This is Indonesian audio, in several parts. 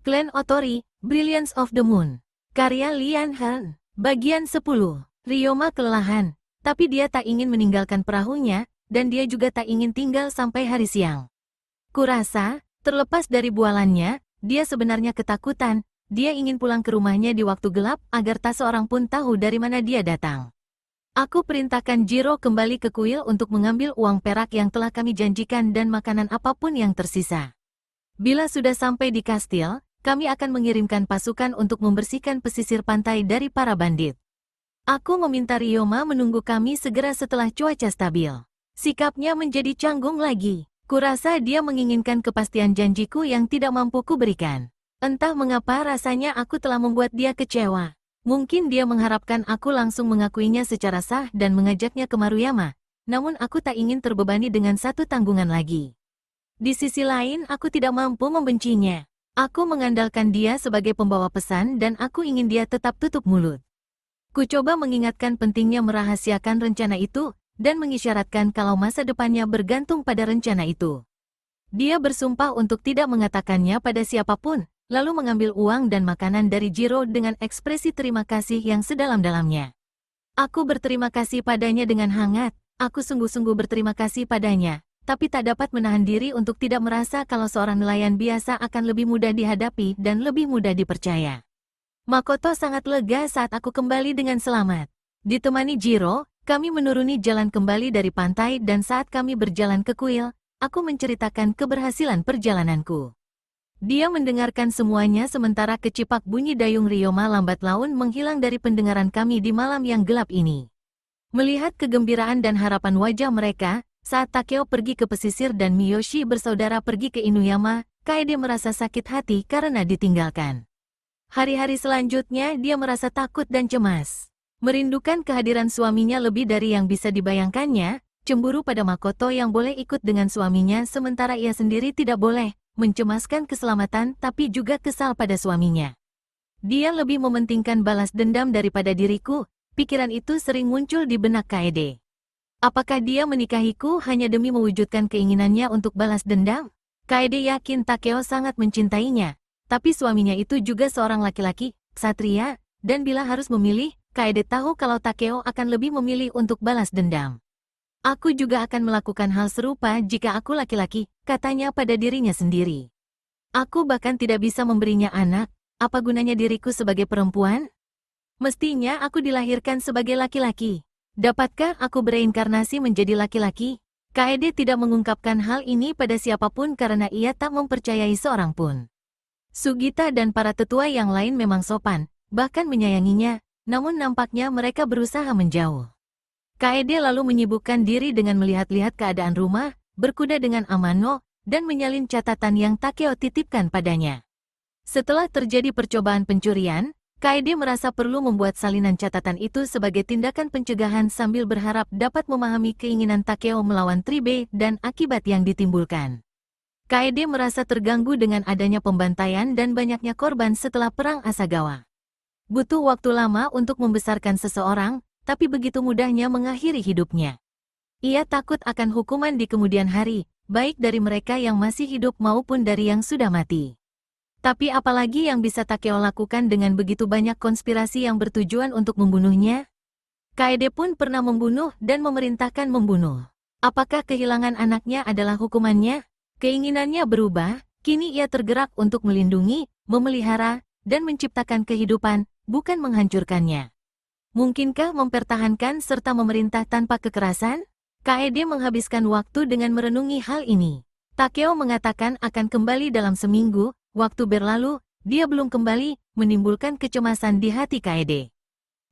Clan Otori, Brilliance of the Moon. Karya Lian Han. Bagian 10. Ryoma kelelahan, tapi dia tak ingin meninggalkan perahunya, dan dia juga tak ingin tinggal sampai hari siang. Kurasa, terlepas dari bualannya, dia sebenarnya ketakutan. Dia ingin pulang ke rumahnya di waktu gelap agar tak seorang pun tahu dari mana dia datang. Aku perintahkan Jiro kembali ke kuil untuk mengambil uang perak yang telah kami janjikan dan makanan apapun yang tersisa. Bila sudah sampai di kastil, kami akan mengirimkan pasukan untuk membersihkan pesisir pantai dari para bandit. Aku meminta Ryoma menunggu kami segera setelah cuaca stabil. Sikapnya menjadi canggung lagi. Kurasa dia menginginkan kepastian janjiku yang tidak mampu kuberikan. Entah mengapa rasanya aku telah membuat dia kecewa. Mungkin dia mengharapkan aku langsung mengakuinya secara sah dan mengajaknya ke Maruyama. Namun aku tak ingin terbebani dengan satu tanggungan lagi. Di sisi lain, aku tidak mampu membencinya. Aku mengandalkan dia sebagai pembawa pesan dan aku ingin dia tetap tutup mulut. Ku coba mengingatkan pentingnya merahasiakan rencana itu, dan mengisyaratkan kalau masa depannya bergantung pada rencana itu. Dia bersumpah untuk tidak mengatakannya pada siapapun, lalu mengambil uang dan makanan dari Jiro dengan ekspresi terima kasih yang sedalam-dalamnya. Aku berterima kasih padanya dengan hangat, aku sungguh-sungguh berterima kasih padanya, tapi tak dapat menahan diri untuk tidak merasa kalau seorang nelayan biasa akan lebih mudah dihadapi dan lebih mudah dipercaya. Makoto sangat lega saat aku kembali dengan selamat. Ditemani Jiro, kami menuruni jalan kembali dari pantai dan saat kami berjalan ke kuil, aku menceritakan keberhasilan perjalananku. Dia mendengarkan semuanya sementara kecipak bunyi dayung Ryoma lambat laun menghilang dari pendengaran kami di malam yang gelap ini. Melihat kegembiraan dan harapan wajah mereka, saat Takeo pergi ke pesisir dan Miyoshi bersaudara pergi ke Inuyama, Kaede merasa sakit hati karena ditinggalkan. Hari-hari selanjutnya dia merasa takut dan cemas. Merindukan kehadiran suaminya lebih dari yang bisa dibayangkannya, cemburu pada Makoto yang boleh ikut dengan suaminya sementara ia sendiri tidak boleh, mencemaskan keselamatan tapi juga kesal pada suaminya. Dia lebih mementingkan balas dendam daripada diriku, pikiran itu sering muncul di benak Kaede. Apakah dia menikahiku hanya demi mewujudkan keinginannya untuk balas dendam? Kaede yakin Takeo sangat mencintainya, tapi suaminya itu juga seorang laki-laki, ksatria, dan bila harus memilih, Kaede tahu kalau Takeo akan lebih memilih untuk balas dendam. Aku juga akan melakukan hal serupa jika aku laki-laki, katanya pada dirinya sendiri. Aku bahkan tidak bisa memberinya anak, apa gunanya diriku sebagai perempuan? Mestinya aku dilahirkan sebagai laki-laki. Dapatkah aku bereinkarnasi menjadi laki-laki? Kaede tidak mengungkapkan hal ini pada siapapun karena ia tak mempercayai seorang pun. Sugita dan para tetua yang lain memang sopan, bahkan menyayanginya, namun nampaknya mereka berusaha menjauh. Kaede lalu menyibukkan diri dengan melihat-lihat keadaan rumah, berkuda dengan Amano, dan menyalin catatan yang Takeo titipkan padanya. Setelah terjadi percobaan pencurian, Kaede merasa perlu membuat salinan catatan itu sebagai tindakan pencegahan sambil berharap dapat memahami keinginan Takeo melawan Tribe dan akibat yang ditimbulkan. Kaede merasa terganggu dengan adanya pembantaian dan banyaknya korban setelah Perang Asagawa. Butuh waktu lama untuk membesarkan seseorang, tapi begitu mudahnya mengakhiri hidupnya. Ia takut akan hukuman di kemudian hari, baik dari mereka yang masih hidup maupun dari yang sudah mati. Tapi apalagi yang bisa Takeo lakukan dengan begitu banyak konspirasi yang bertujuan untuk membunuhnya? Kaede pun pernah membunuh dan memerintahkan membunuh. Apakah kehilangan anaknya adalah hukumannya? Keinginannya berubah, kini ia tergerak untuk melindungi, memelihara, dan menciptakan kehidupan, bukan menghancurkannya. Mungkinkah mempertahankan serta memerintah tanpa kekerasan? Kaede menghabiskan waktu dengan merenungi hal ini. Takeo mengatakan akan kembali dalam seminggu, waktu berlalu, dia belum kembali, menimbulkan kecemasan di hati Kaede.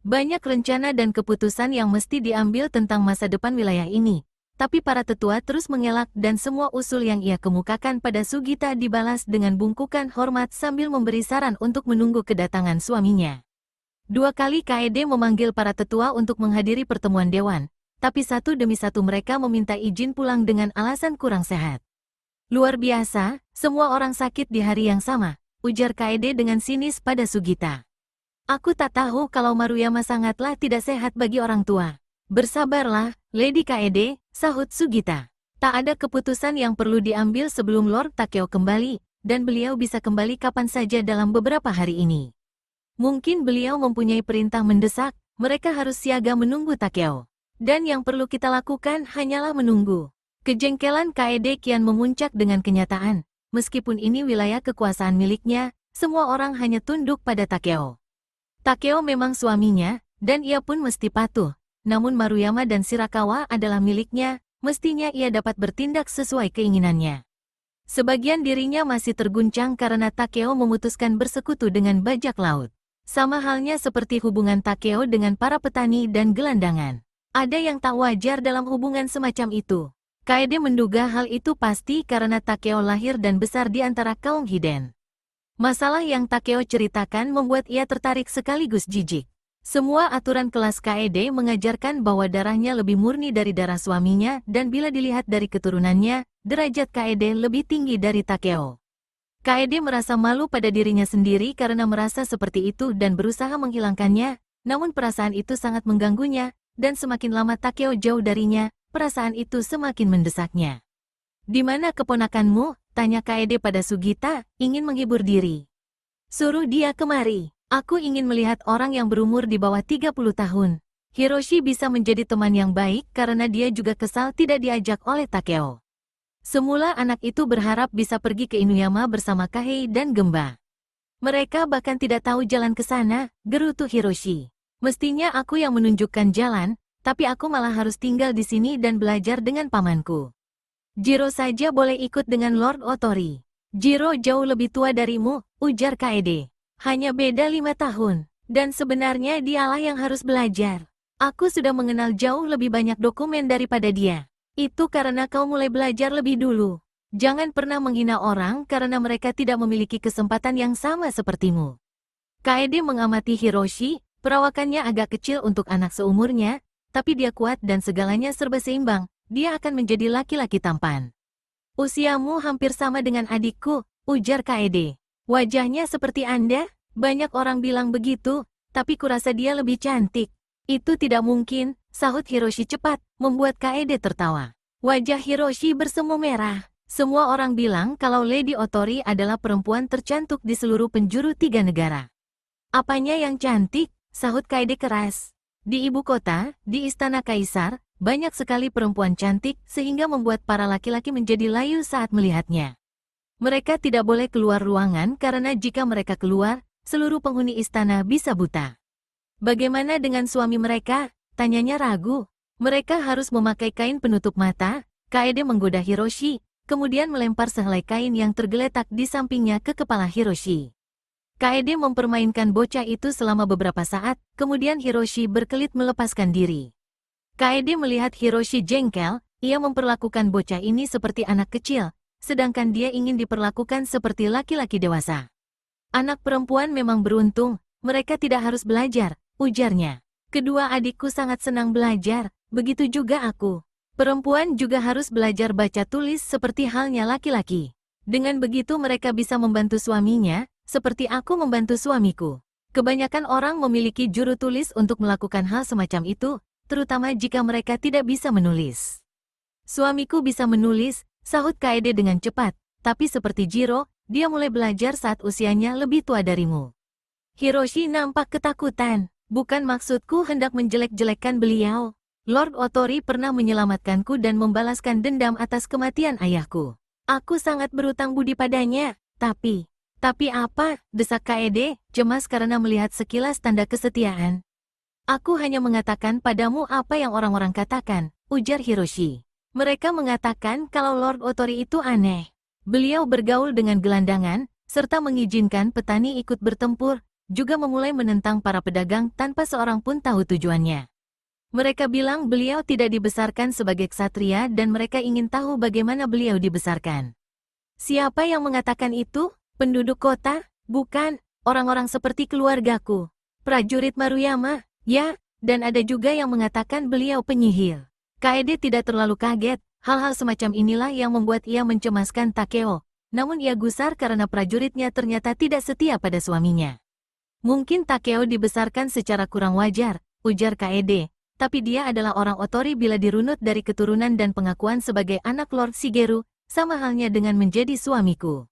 Banyak rencana dan keputusan yang mesti diambil tentang masa depan wilayah ini, tapi para tetua terus mengelak dan semua usul yang ia kemukakan pada Sugita dibalas dengan bungkukan hormat sambil memberi saran untuk menunggu kedatangan suaminya. 2 kali Kaede memanggil para tetua untuk menghadiri pertemuan dewan, tapi satu demi satu mereka meminta izin pulang dengan alasan kurang sehat. Luar biasa, semua orang sakit di hari yang sama, ujar Kaede dengan sinis pada Sugita. Aku tak tahu kalau Maruyama sangatlah tidak sehat bagi orang tua. Bersabarlah, Lady Kaede, sahut Sugita. Tak ada keputusan yang perlu diambil sebelum Lord Takeo kembali, dan beliau bisa kembali kapan saja dalam beberapa hari ini. Mungkin beliau mempunyai perintah mendesak, mereka harus siaga menunggu Takeo. Dan yang perlu kita lakukan hanyalah menunggu. Kejengkelan Kaede kian memuncak dengan kenyataan. Meskipun ini wilayah kekuasaan miliknya, semua orang hanya tunduk pada Takeo. Takeo memang suaminya, dan ia pun mesti patuh. Namun Maruyama dan Shirakawa adalah miliknya, mestinya ia dapat bertindak sesuai keinginannya. Sebagian dirinya masih terguncang karena Takeo memutuskan bersekutu dengan bajak laut. Sama halnya seperti hubungan Takeo dengan para petani dan gelandangan. Ada yang tak wajar dalam hubungan semacam itu. Kaede menduga hal itu pasti karena Takeo lahir dan besar di antara kaum Hiden. Masalah yang Takeo ceritakan membuat ia tertarik sekaligus jijik. Semua aturan kelas Kaede mengajarkan bahwa darahnya lebih murni dari darah suaminya dan bila dilihat dari keturunannya, derajat Kaede lebih tinggi dari Takeo. Kaede merasa malu pada dirinya sendiri karena merasa seperti itu dan berusaha menghilangkannya, namun perasaan itu sangat mengganggunya, dan semakin lama Takeo jauh darinya, perasaan itu semakin mendesaknya. "Di mana keponakanmu?" tanya Kaede pada Sugita, ingin menghibur diri. "Suruh dia kemari. Aku ingin melihat orang yang berumur di bawah 30 tahun. Hiroshi bisa menjadi teman yang baik karena dia juga kesal tidak diajak oleh Takeo." Semula anak itu berharap bisa pergi ke Inuyama bersama Kahei dan Gemba. "Mereka bahkan tidak tahu jalan ke sana," gerutu Hiroshi. "Mestinya aku yang menunjukkan jalan, tapi aku malah harus tinggal di sini dan belajar dengan pamanku. Jiro saja boleh ikut dengan Lord Otori." "Jiro jauh lebih tua darimu," ujar Kaede. "Hanya beda 5 tahun. Dan sebenarnya dialah yang harus belajar. Aku sudah mengenal jauh lebih banyak dokumen daripada dia. Itu karena kau mulai belajar lebih dulu. Jangan pernah menghina orang karena mereka tidak memiliki kesempatan yang sama sepertimu." Kaede mengamati Hiroshi, perawakannya agak kecil untuk anak seumurnya, tapi dia kuat dan segalanya serba seimbang, dia akan menjadi laki-laki tampan. "Usiamu hampir sama dengan adikku," ujar Kaede. "Wajahnya seperti Anda?" "Banyak orang bilang begitu, tapi kurasa dia lebih cantik." "Itu tidak mungkin," sahut Hiroshi cepat, membuat Kaede tertawa. Wajah Hiroshi bersemu merah. "Semua orang bilang kalau Lady Otori adalah perempuan tercantik di seluruh penjuru 3 negara." "Apanya yang cantik?" sahut Kaede keras. "Di ibu kota, di istana kaisar, banyak sekali perempuan cantik sehingga membuat para laki-laki menjadi layu saat melihatnya. Mereka tidak boleh keluar ruangan karena jika mereka keluar, seluruh penghuni istana bisa buta." "Bagaimana dengan suami mereka?" tanyanya ragu. "Mereka harus memakai kain penutup mata." Kaede menggoda Hiroshi, kemudian melempar sehelai kain yang tergeletak di sampingnya ke kepala Hiroshi. Kaede mempermainkan bocah itu selama beberapa saat, kemudian Hiroshi berkelit melepaskan diri. Kaede melihat Hiroshi jengkel, ia memperlakukan bocah ini seperti anak kecil, sedangkan dia ingin diperlakukan seperti laki-laki dewasa. "Anak perempuan memang beruntung, mereka tidak harus belajar," ujarnya. "Kedua adikku sangat senang belajar, begitu juga aku. Perempuan juga harus belajar baca tulis seperti halnya laki-laki. Dengan begitu mereka bisa membantu suaminya, seperti aku membantu suamiku. Kebanyakan orang memiliki juru tulis untuk melakukan hal semacam itu, terutama jika mereka tidak bisa menulis." "Suamiku bisa menulis," sahut Kaede dengan cepat, "tapi seperti Jiro, dia mulai belajar saat usianya lebih tua darimu." Hiroshi nampak ketakutan. "Bukan maksudku hendak menjelek-jelekkan beliau. Lord Otori pernah menyelamatkanku dan membalaskan dendam atas kematian ayahku. Aku sangat berutang budi padanya, tapi..." "Tapi apa?" desak Kaede, cemas karena melihat sekilas tanda kesetiaan. "Aku hanya mengatakan padamu apa yang orang-orang katakan," ujar Hiroshi. "Mereka mengatakan kalau Lord Otori itu aneh. Beliau bergaul dengan gelandangan, serta mengizinkan petani ikut bertempur, juga memulai menentang para pedagang tanpa seorang pun tahu tujuannya. Mereka bilang beliau tidak dibesarkan sebagai ksatria dan mereka ingin tahu bagaimana beliau dibesarkan." "Siapa yang mengatakan itu? Penduduk kota?" "Bukan, orang-orang seperti keluargaku. Prajurit Maruyama, ya, dan ada juga yang mengatakan beliau penyihir." Kaede tidak terlalu kaget, hal-hal semacam inilah yang membuat ia mencemaskan Takeo, namun ia gusar karena prajuritnya ternyata tidak setia pada suaminya. "Mungkin Takeo dibesarkan secara kurang wajar," ujar Kaede, "tapi dia adalah orang Otori bila dirunut dari keturunan dan pengakuan sebagai anak Lord Shigeru, sama halnya dengan menjadi suamiku."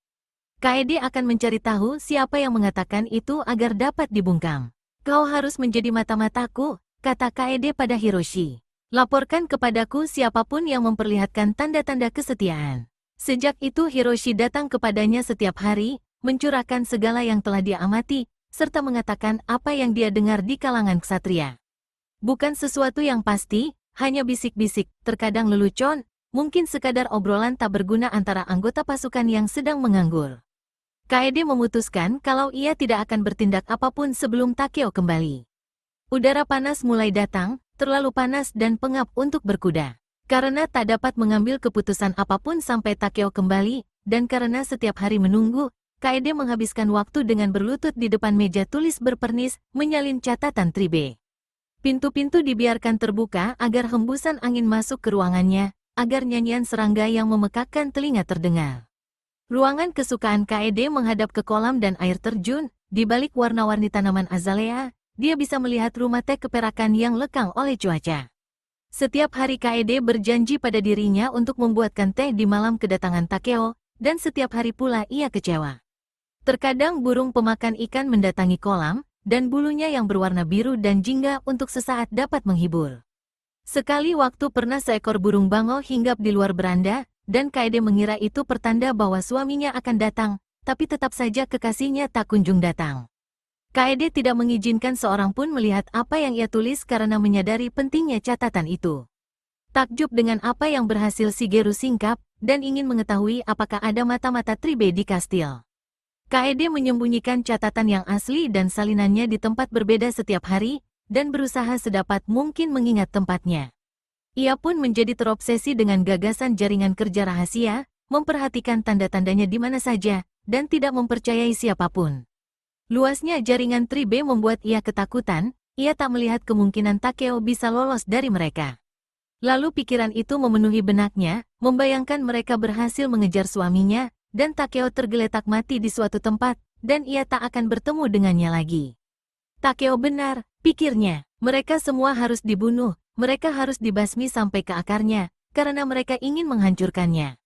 Kaede akan mencari tahu siapa yang mengatakan itu agar dapat dibungkam. Kau harus menjadi mata-mataku, kata Kaede pada Hiroshi. Laporkan kepadaku siapapun yang memperlihatkan tanda-tanda kesetiaan. Sejak itu Hiroshi datang kepadanya setiap hari, mencurahkan segala yang telah dia amati, serta mengatakan apa yang dia dengar di kalangan ksatria. Bukan sesuatu yang pasti, hanya bisik-bisik, terkadang lelucon, mungkin sekadar obrolan tak berguna antara anggota pasukan yang sedang menganggur. Kaede memutuskan kalau ia tidak akan bertindak apapun sebelum Takeo kembali. Udara panas mulai datang, terlalu panas dan pengap untuk berkuda. Karena tak dapat mengambil keputusan apapun sampai Takeo kembali, dan karena setiap hari menunggu, Kaede menghabiskan waktu dengan berlutut di depan meja tulis berpernis, menyalin catatan tribe. Pintu-pintu dibiarkan terbuka agar hembusan angin masuk ke ruangannya, agar nyanyian serangga yang memekakkan telinga terdengar. Ruangan kesukaan Kaede menghadap ke kolam dan air terjun, di balik warna-warni tanaman azalea, dia bisa melihat rumah teh keperakan yang lekang oleh cuaca. Setiap hari Kaede berjanji pada dirinya untuk membuatkan teh di malam kedatangan Takeo, dan setiap hari pula ia kecewa. Terkadang burung pemakan ikan mendatangi kolam, dan bulunya yang berwarna biru dan jingga untuk sesaat dapat menghibur. Sekali waktu pernah seekor burung bango hinggap di luar beranda, dan Kaede mengira itu pertanda bahwa suaminya akan datang, tapi tetap saja kekasihnya tak kunjung datang. Kaede tidak mengizinkan seorang pun melihat apa yang ia tulis karena menyadari pentingnya catatan itu. Takjub dengan apa yang berhasil Shigeru singkap, dan ingin mengetahui apakah ada mata-mata tribe di kastil. Kaede menyembunyikan catatan yang asli dan salinannya di tempat berbeda setiap hari, dan berusaha sedapat mungkin mengingat tempatnya. Ia pun menjadi terobsesi dengan gagasan jaringan kerja rahasia, memperhatikan tanda-tandanya di mana saja, dan tidak mempercayai siapapun. Luasnya jaringan tribe membuat ia ketakutan, ia tak melihat kemungkinan Takeo bisa lolos dari mereka. Lalu pikiran itu memenuhi benaknya, membayangkan mereka berhasil mengejar suaminya, dan Takeo tergeletak mati di suatu tempat, dan ia tak akan bertemu dengannya lagi. Takeo benar, pikirnya, mereka semua harus dibunuh. Mereka harus dibasmi sampai ke akarnya, karena mereka ingin menghancurkannya.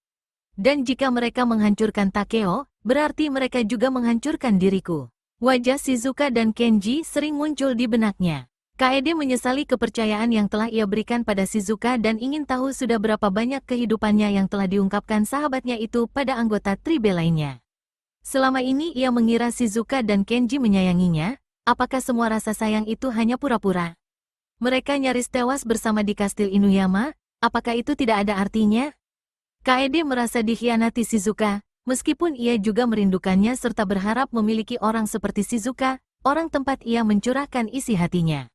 Dan jika mereka menghancurkan Takeo, berarti mereka juga menghancurkan diriku. Wajah Shizuka dan Kenji sering muncul di benaknya. Kaede menyesali kepercayaan yang telah ia berikan pada Shizuka dan ingin tahu sudah berapa banyak kehidupannya yang telah diungkapkan sahabatnya itu pada anggota tribe lainnya. Selama ini ia mengira Shizuka dan Kenji menyayanginya, apakah semua rasa sayang itu hanya pura-pura? Mereka nyaris tewas bersama di kastil Inuyama, apakah itu tidak ada artinya? Kaede merasa dikhianati Shizuka, meskipun ia juga merindukannya serta berharap memiliki orang seperti Shizuka, orang tempat ia mencurahkan isi hatinya.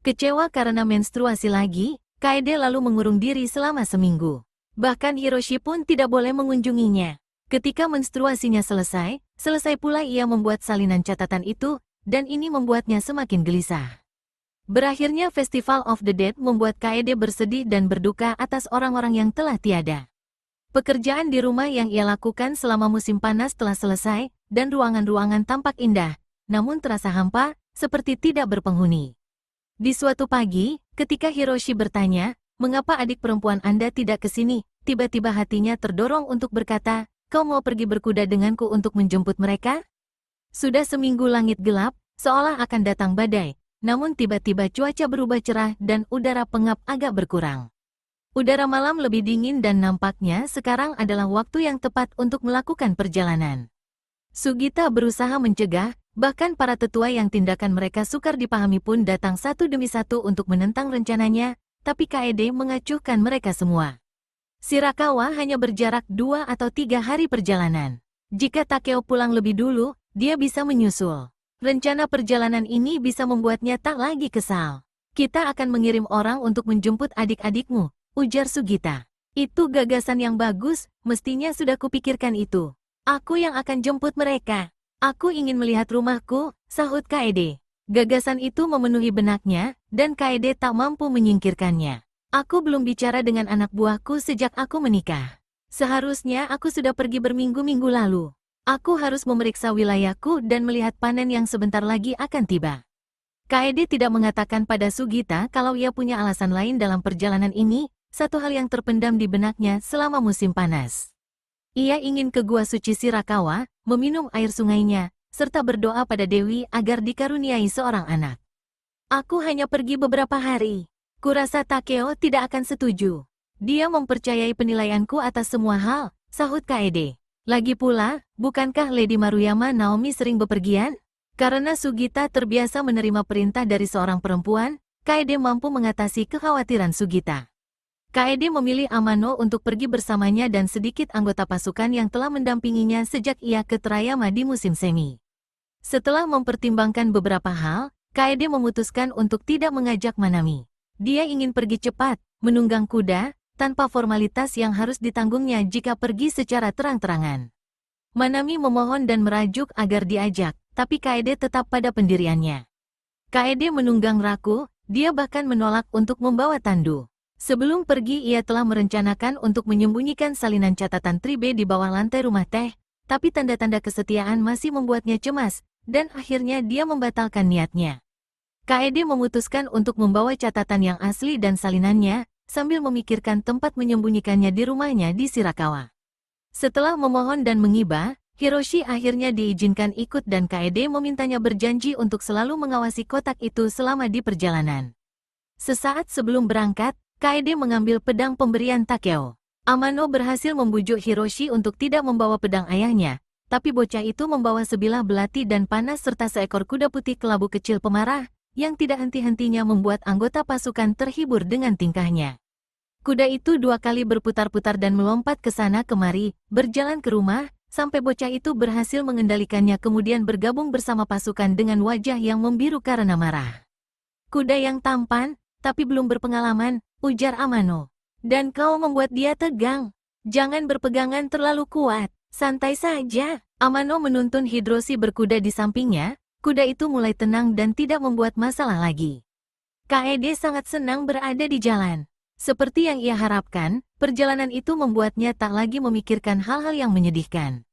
Kecewa karena menstruasi lagi, Kaede lalu mengurung diri selama seminggu. Bahkan Hiroshi pun tidak boleh mengunjunginya. Ketika menstruasinya selesai pula ia membuat salinan catatan itu, dan ini membuatnya semakin gelisah. Berakhirnya Festival of the Dead membuat Kaede bersedih dan berduka atas orang-orang yang telah tiada. Pekerjaan di rumah yang ia lakukan selama musim panas telah selesai, dan ruangan-ruangan tampak indah, namun terasa hampa, seperti tidak berpenghuni. Di suatu pagi, ketika Hiroshi bertanya, "Mengapa adik perempuan Anda tidak ke sini?" Tiba-tiba hatinya terdorong untuk berkata, "Kau mau pergi berkuda denganku untuk menjemput mereka?" Sudah seminggu langit gelap, seolah akan datang badai. Namun tiba-tiba cuaca berubah cerah dan udara pengap agak berkurang. Udara malam lebih dingin dan nampaknya sekarang adalah waktu yang tepat untuk melakukan perjalanan. Sugita berusaha mencegah, bahkan para tetua yang tindakan mereka sukar dipahami pun datang satu demi satu untuk menentang rencananya, tapi Kaede mengacuhkan mereka semua. Shirakawa hanya berjarak 2 atau 3 hari perjalanan. Jika Takeo pulang lebih dulu, dia bisa menyusul. Rencana perjalanan ini bisa membuatnya tak lagi kesal. Kita akan mengirim orang untuk menjemput adik-adikmu, ujar Sugita. Itu gagasan yang bagus, mestinya sudah kupikirkan itu. Aku yang akan jemput mereka. Aku ingin melihat rumahku, sahut Kaede. Gagasan itu memenuhi benaknya, dan Kaede tak mampu menyingkirkannya. Aku belum bicara dengan anak buahku sejak aku menikah. Seharusnya aku sudah pergi berminggu-minggu lalu. Aku harus memeriksa wilayahku dan melihat panen yang sebentar lagi akan tiba. Kaede tidak mengatakan pada Sugita kalau ia punya alasan lain dalam perjalanan ini, satu hal yang terpendam di benaknya selama musim panas. Ia ingin ke gua suci Shirakawa, meminum air sungainya, serta berdoa pada Dewi agar dikaruniai seorang anak. Aku hanya pergi beberapa hari. Kurasa Takeo tidak akan setuju. Dia mempercayai penilaianku atas semua hal, sahut Kaede. Lagi pula, bukankah Lady Maruyama Naomi sering bepergian? Karena Sugita terbiasa menerima perintah dari seorang perempuan, Kaede mampu mengatasi kekhawatiran Sugita. Kaede memilih Amano untuk pergi bersamanya dan sedikit anggota pasukan yang telah mendampinginya sejak ia ke Terayama di musim semi. Setelah mempertimbangkan beberapa hal, Kaede memutuskan untuk tidak mengajak Manami. Dia ingin pergi cepat, menunggang kuda, tanpa formalitas yang harus ditanggungnya jika pergi secara terang-terangan. Manami memohon dan merajuk agar diajak, tapi Kaede tetap pada pendiriannya. Kaede menunggang raku, dia bahkan menolak untuk membawa tandu. Sebelum pergi ia telah merencanakan untuk menyembunyikan salinan catatan Tribe di bawah lantai rumah teh, tapi tanda-tanda kesetiaan masih membuatnya cemas, dan akhirnya dia membatalkan niatnya. Kaede memutuskan untuk membawa catatan yang asli dan salinannya, sambil memikirkan tempat menyembunyikannya di rumahnya di Shirakawa. Setelah memohon dan mengiba, Hiroshi akhirnya diizinkan ikut dan Kaede memintanya berjanji untuk selalu mengawasi kotak itu selama di perjalanan. Sesaat sebelum berangkat, Kaede mengambil pedang pemberian Takeo. Amano berhasil membujuk Hiroshi untuk tidak membawa pedang ayahnya, tapi bocah itu membawa sebilah belati dan panas serta seekor kuda putih kelabu kecil pemarah, yang tidak henti-hentinya membuat anggota pasukan terhibur dengan tingkahnya. Kuda itu 2 kali berputar-putar dan melompat ke sana kemari, berjalan ke rumah, sampai bocah itu berhasil mengendalikannya kemudian bergabung bersama pasukan dengan wajah yang membiru karena marah. Kuda yang tampan, tapi belum berpengalaman, ujar Amano. Dan kau membuat dia tegang. Jangan berpegangan terlalu kuat, santai saja. Amano menuntun Hidroshi berkuda di sampingnya, kuda itu mulai tenang dan tidak membuat masalah lagi. Kaede sangat senang berada di jalan. Seperti yang ia harapkan, perjalanan itu membuatnya tak lagi memikirkan hal-hal yang menyedihkan.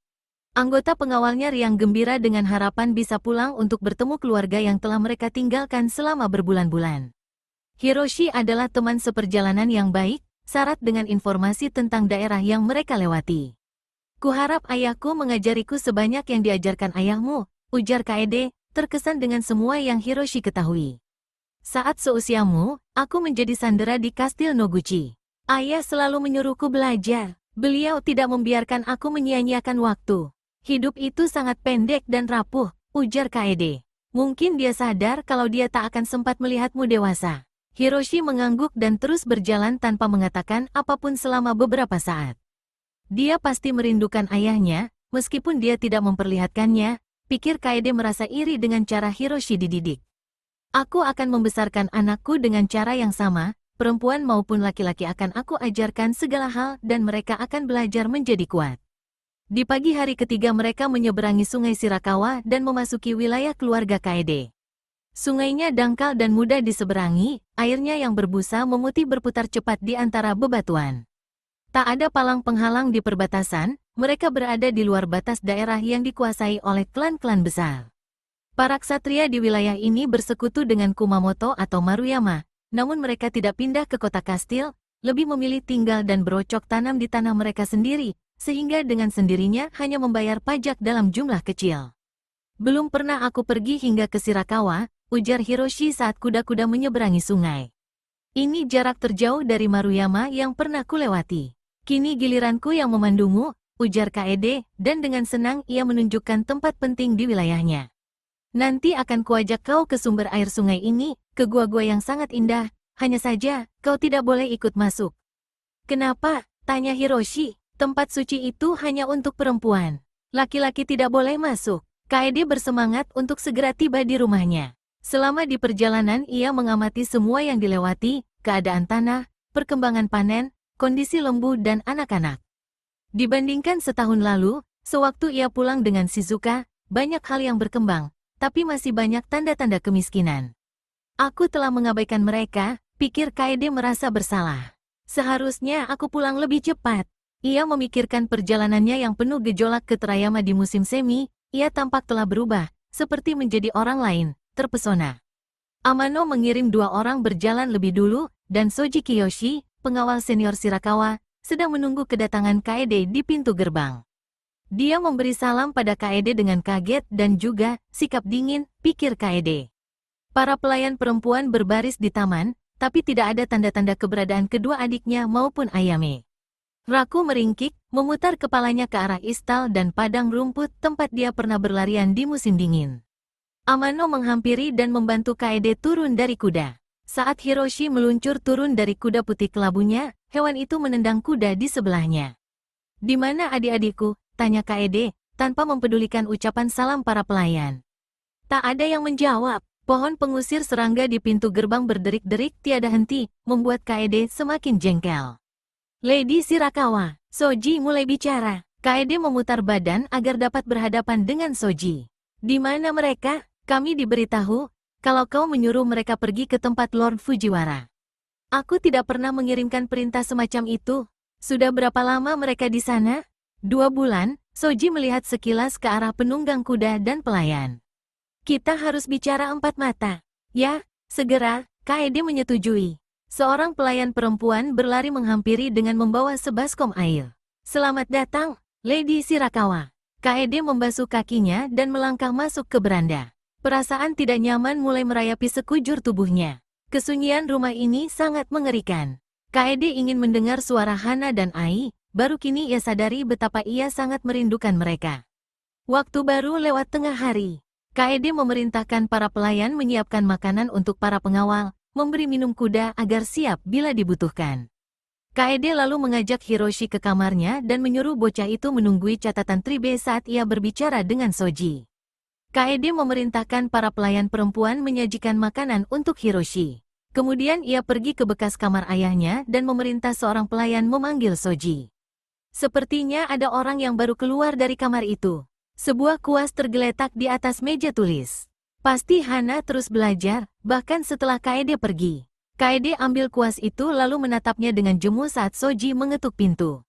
Anggota pengawalnya riang gembira dengan harapan bisa pulang untuk bertemu keluarga yang telah mereka tinggalkan selama berbulan-bulan. Hiroshi adalah teman seperjalanan yang baik, syarat dengan informasi tentang daerah yang mereka lewati. Kuharap ayahku mengajariku sebanyak yang diajarkan ayahmu, ujar Kaede, terkesan dengan semua yang Hiroshi ketahui. Saat seusiamu, aku menjadi sandera di Kastil Noguchi. Ayah selalu menyuruhku belajar. Beliau tidak membiarkan aku menyia-nyiakan waktu. Hidup itu sangat pendek dan rapuh, ujar Kaede. Mungkin dia sadar kalau dia tak akan sempat melihatmu dewasa. Hiroshi mengangguk dan terus berjalan tanpa mengatakan apapun selama beberapa saat. Dia pasti merindukan ayahnya, meskipun dia tidak memperlihatkannya, pikir Kaede merasa iri dengan cara Hiroshi dididik. Aku akan membesarkan anakku dengan cara yang sama, perempuan maupun laki-laki akan aku ajarkan segala hal dan mereka akan belajar menjadi kuat. Di pagi hari ketiga mereka menyeberangi sungai Shirakawa dan memasuki wilayah keluarga Kaede. Sungainya dangkal dan mudah diseberangi, airnya yang berbusa memutih berputar cepat di antara bebatuan. Tak ada palang penghalang di perbatasan, mereka berada di luar batas daerah yang dikuasai oleh klan-klan besar. Para ksatria di wilayah ini bersekutu dengan Kumamoto atau Maruyama, namun mereka tidak pindah ke kota kastil, lebih memilih tinggal dan berocok tanam di tanah mereka sendiri, sehingga dengan sendirinya hanya membayar pajak dalam jumlah kecil. Belum pernah aku pergi hingga ke Shirakawa, ujar Hiroshi saat kuda-kuda menyeberangi sungai. Ini jarak terjauh dari Maruyama yang pernah kulewati. Kini giliranku yang memandumu, ujar Kaede, dan dengan senang ia menunjukkan tempat penting di wilayahnya. Nanti akan kuajak kau ke sumber air sungai ini, ke gua-gua yang sangat indah, hanya saja, kau tidak boleh ikut masuk. Kenapa? Tanya Hiroshi, tempat suci itu hanya untuk perempuan. Laki-laki tidak boleh masuk. Kaede bersemangat untuk segera tiba di rumahnya. Selama di perjalanan ia mengamati semua yang dilewati, keadaan tanah, perkembangan panen, kondisi lembu dan anak-anak. Dibandingkan setahun lalu, sewaktu ia pulang dengan Shizuka, banyak hal yang berkembang, tapi masih banyak tanda-tanda kemiskinan. Aku telah mengabaikan mereka, pikir Kaede merasa bersalah. Seharusnya aku pulang lebih cepat. Ia memikirkan perjalanannya yang penuh gejolak ke Terayama di musim semi, ia tampak telah berubah, seperti menjadi orang lain. Terpesona. Amano mengirim 2 orang berjalan lebih dulu, dan Soji Kiyoshi, pengawal senior Shirakawa, sedang menunggu kedatangan Kaede di pintu gerbang. Dia memberi salam pada Kaede dengan kaget dan juga sikap dingin, pikir Kaede. Para pelayan perempuan berbaris di taman, tapi tidak ada tanda-tanda keberadaan kedua adiknya maupun Ayame. Raku meringkik, memutar kepalanya ke arah istal dan padang rumput tempat dia pernah berlarian di musim dingin. Amano menghampiri dan membantu Kaede turun dari kuda. Saat Hiroshi meluncur turun dari kuda putih kelabunya, hewan itu menendang kuda di sebelahnya. "Di mana adik-adikku?" tanya Kaede, tanpa mempedulikan ucapan salam para pelayan. Tak ada yang menjawab. Pohon pengusir serangga di pintu gerbang berderik-derik tiada henti, membuat Kaede semakin jengkel. "Lady Shirakawa," Soji mulai bicara. Kaede memutar badan agar dapat berhadapan dengan Soji. "Di mana mereka? Kami diberitahu kalau kau menyuruh mereka pergi ke tempat Lord Fujiwara." "Aku tidak pernah mengirimkan perintah semacam itu. Sudah berapa lama mereka di sana?" 2 bulan, Soji melihat sekilas ke arah penunggang kuda dan pelayan. "Kita harus bicara empat mata." "Ya, segera," Kaede menyetujui. Seorang pelayan perempuan berlari menghampiri dengan membawa sebaskom air. "Selamat datang, Lady Shirakawa." Kaede membasuh kakinya dan melangkah masuk ke beranda. Perasaan tidak nyaman mulai merayapi sekujur tubuhnya. Kesunyian rumah ini sangat mengerikan. Kaede ingin mendengar suara Hana dan Ai, baru kini ia sadari betapa ia sangat merindukan mereka. Waktu baru lewat tengah hari. Kaede memerintahkan para pelayan menyiapkan makanan untuk para pengawal, memberi minum kuda agar siap bila dibutuhkan. Kaede lalu mengajak Hiroshi ke kamarnya dan menyuruh bocah itu menunggui catatan Tribe saat ia berbicara dengan Soji. Kaede memerintahkan para pelayan perempuan menyajikan makanan untuk Hiroshi. Kemudian ia pergi ke bekas kamar ayahnya dan memerintah seorang pelayan memanggil Soji. Sepertinya ada orang yang baru keluar dari kamar itu. Sebuah kuas tergeletak di atas meja tulis. Pasti Hana terus belajar, bahkan setelah Kaede pergi. Kaede ambil kuas itu lalu menatapnya dengan jemu saat Soji mengetuk pintu.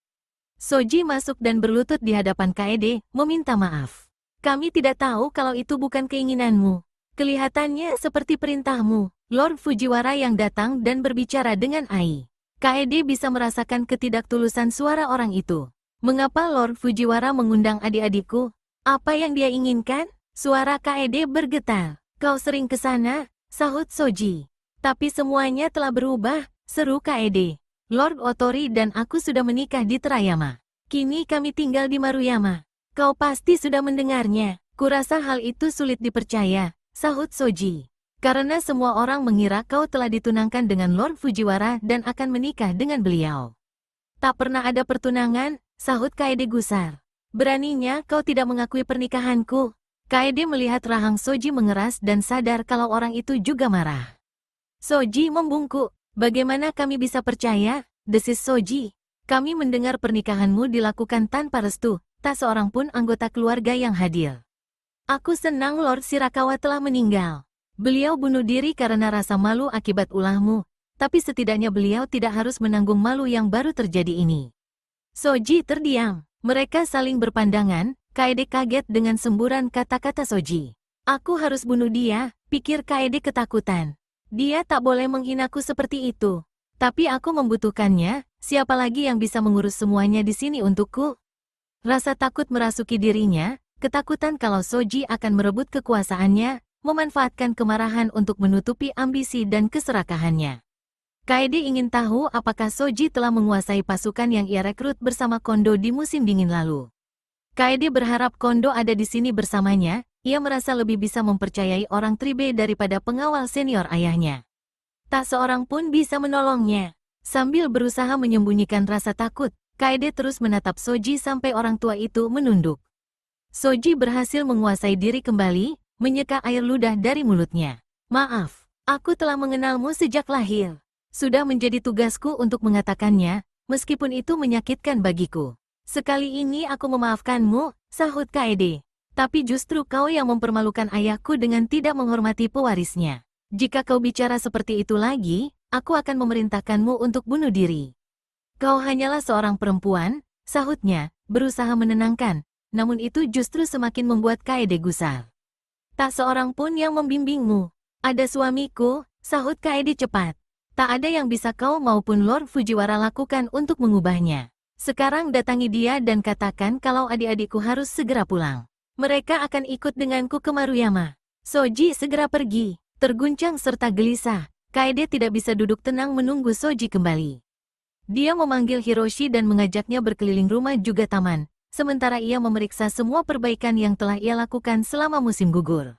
Soji masuk dan berlutut di hadapan Kaede, meminta maaf. "Kami tidak tahu kalau itu bukan keinginanmu. Kelihatannya seperti perintahmu." Lord Fujiwara yang datang dan berbicara dengan Ai. Kaede bisa merasakan ketidaktulusan suara orang itu. "Mengapa Lord Fujiwara mengundang adik-adikku? Apa yang dia inginkan?" Suara Kaede bergetar. "Kau sering ke sana?" sahut Soji. "Tapi semuanya telah berubah," seru Kaede. "Lord Otori dan aku sudah menikah di Terayama. Kini kami tinggal di Maruyama. Kau pasti sudah mendengarnya." "Kurasa hal itu sulit dipercaya," sahut Soji. "Karena semua orang mengira kau telah ditunangkan dengan Lord Fujiwara dan akan menikah dengan beliau." "Tak pernah ada pertunangan," sahut Kaede gusar. "Beraninya kau tidak mengakui pernikahanku." Kaede melihat rahang Soji mengeras dan sadar kalau orang itu juga marah. Soji membungkuk. "Bagaimana kami bisa percaya?" desis Soji. "Kami mendengar pernikahanmu dilakukan tanpa restu, tak seorang pun anggota keluarga yang hadir. Aku senang Lord Shirakawa telah meninggal. Beliau bunuh diri karena rasa malu akibat ulahmu, tapi setidaknya beliau tidak harus menanggung malu yang baru terjadi ini." Soji terdiam. Mereka saling berpandangan. Kaede kaget dengan semburan kata-kata Soji. "Aku harus bunuh dia," pikir Kaede ketakutan. "Dia tak boleh menghinaku seperti itu. Tapi aku membutuhkannya, siapa lagi yang bisa mengurus semuanya di sini untukku?" Rasa takut merasuki dirinya, ketakutan kalau Soji akan merebut kekuasaannya, memanfaatkan kemarahan untuk menutupi ambisi dan keserakahannya. Kaede ingin tahu apakah Soji telah menguasai pasukan yang ia rekrut bersama Kondo di musim dingin lalu. Kaede berharap Kondo ada di sini bersamanya, ia merasa lebih bisa mempercayai orang Tribe daripada pengawal senior ayahnya. Tak seorang pun bisa menolongnya. Sambil berusaha menyembunyikan rasa takut, Kaede terus menatap Soji sampai orang tua itu menunduk. Soji berhasil menguasai diri kembali, menyeka air ludah dari mulutnya. "Maaf, aku telah mengenalmu sejak lahir. Sudah menjadi tugasku untuk mengatakannya, meskipun itu menyakitkan bagiku. Sekali ini aku memaafkanmu," sahut Kaede. "Tapi justru kau yang mempermalukan ayahku dengan tidak menghormati pewarisnya. Jika kau bicara seperti itu lagi, aku akan memerintahkanmu untuk bunuh diri." "Kau hanyalah seorang perempuan," sahutnya, berusaha menenangkan, namun itu justru semakin membuat Kaede gusar. "Tak seorang pun yang membimbingmu." "Ada suamiku," sahut Kaede cepat. Tak ada yang bisa kau maupun Lord Fujiwara lakukan untuk mengubahnya. Sekarang datangi dia dan katakan kalau adik-adikku harus segera pulang. Mereka akan ikut denganku ke Maruyama. Soji segera pergi. Terguncang serta gelisah, Kaede tidak bisa duduk tenang menunggu Soji kembali. Dia memanggil Hiroshi dan mengajaknya berkeliling rumah juga taman, sementara ia memeriksa semua perbaikan yang telah ia lakukan selama musim gugur.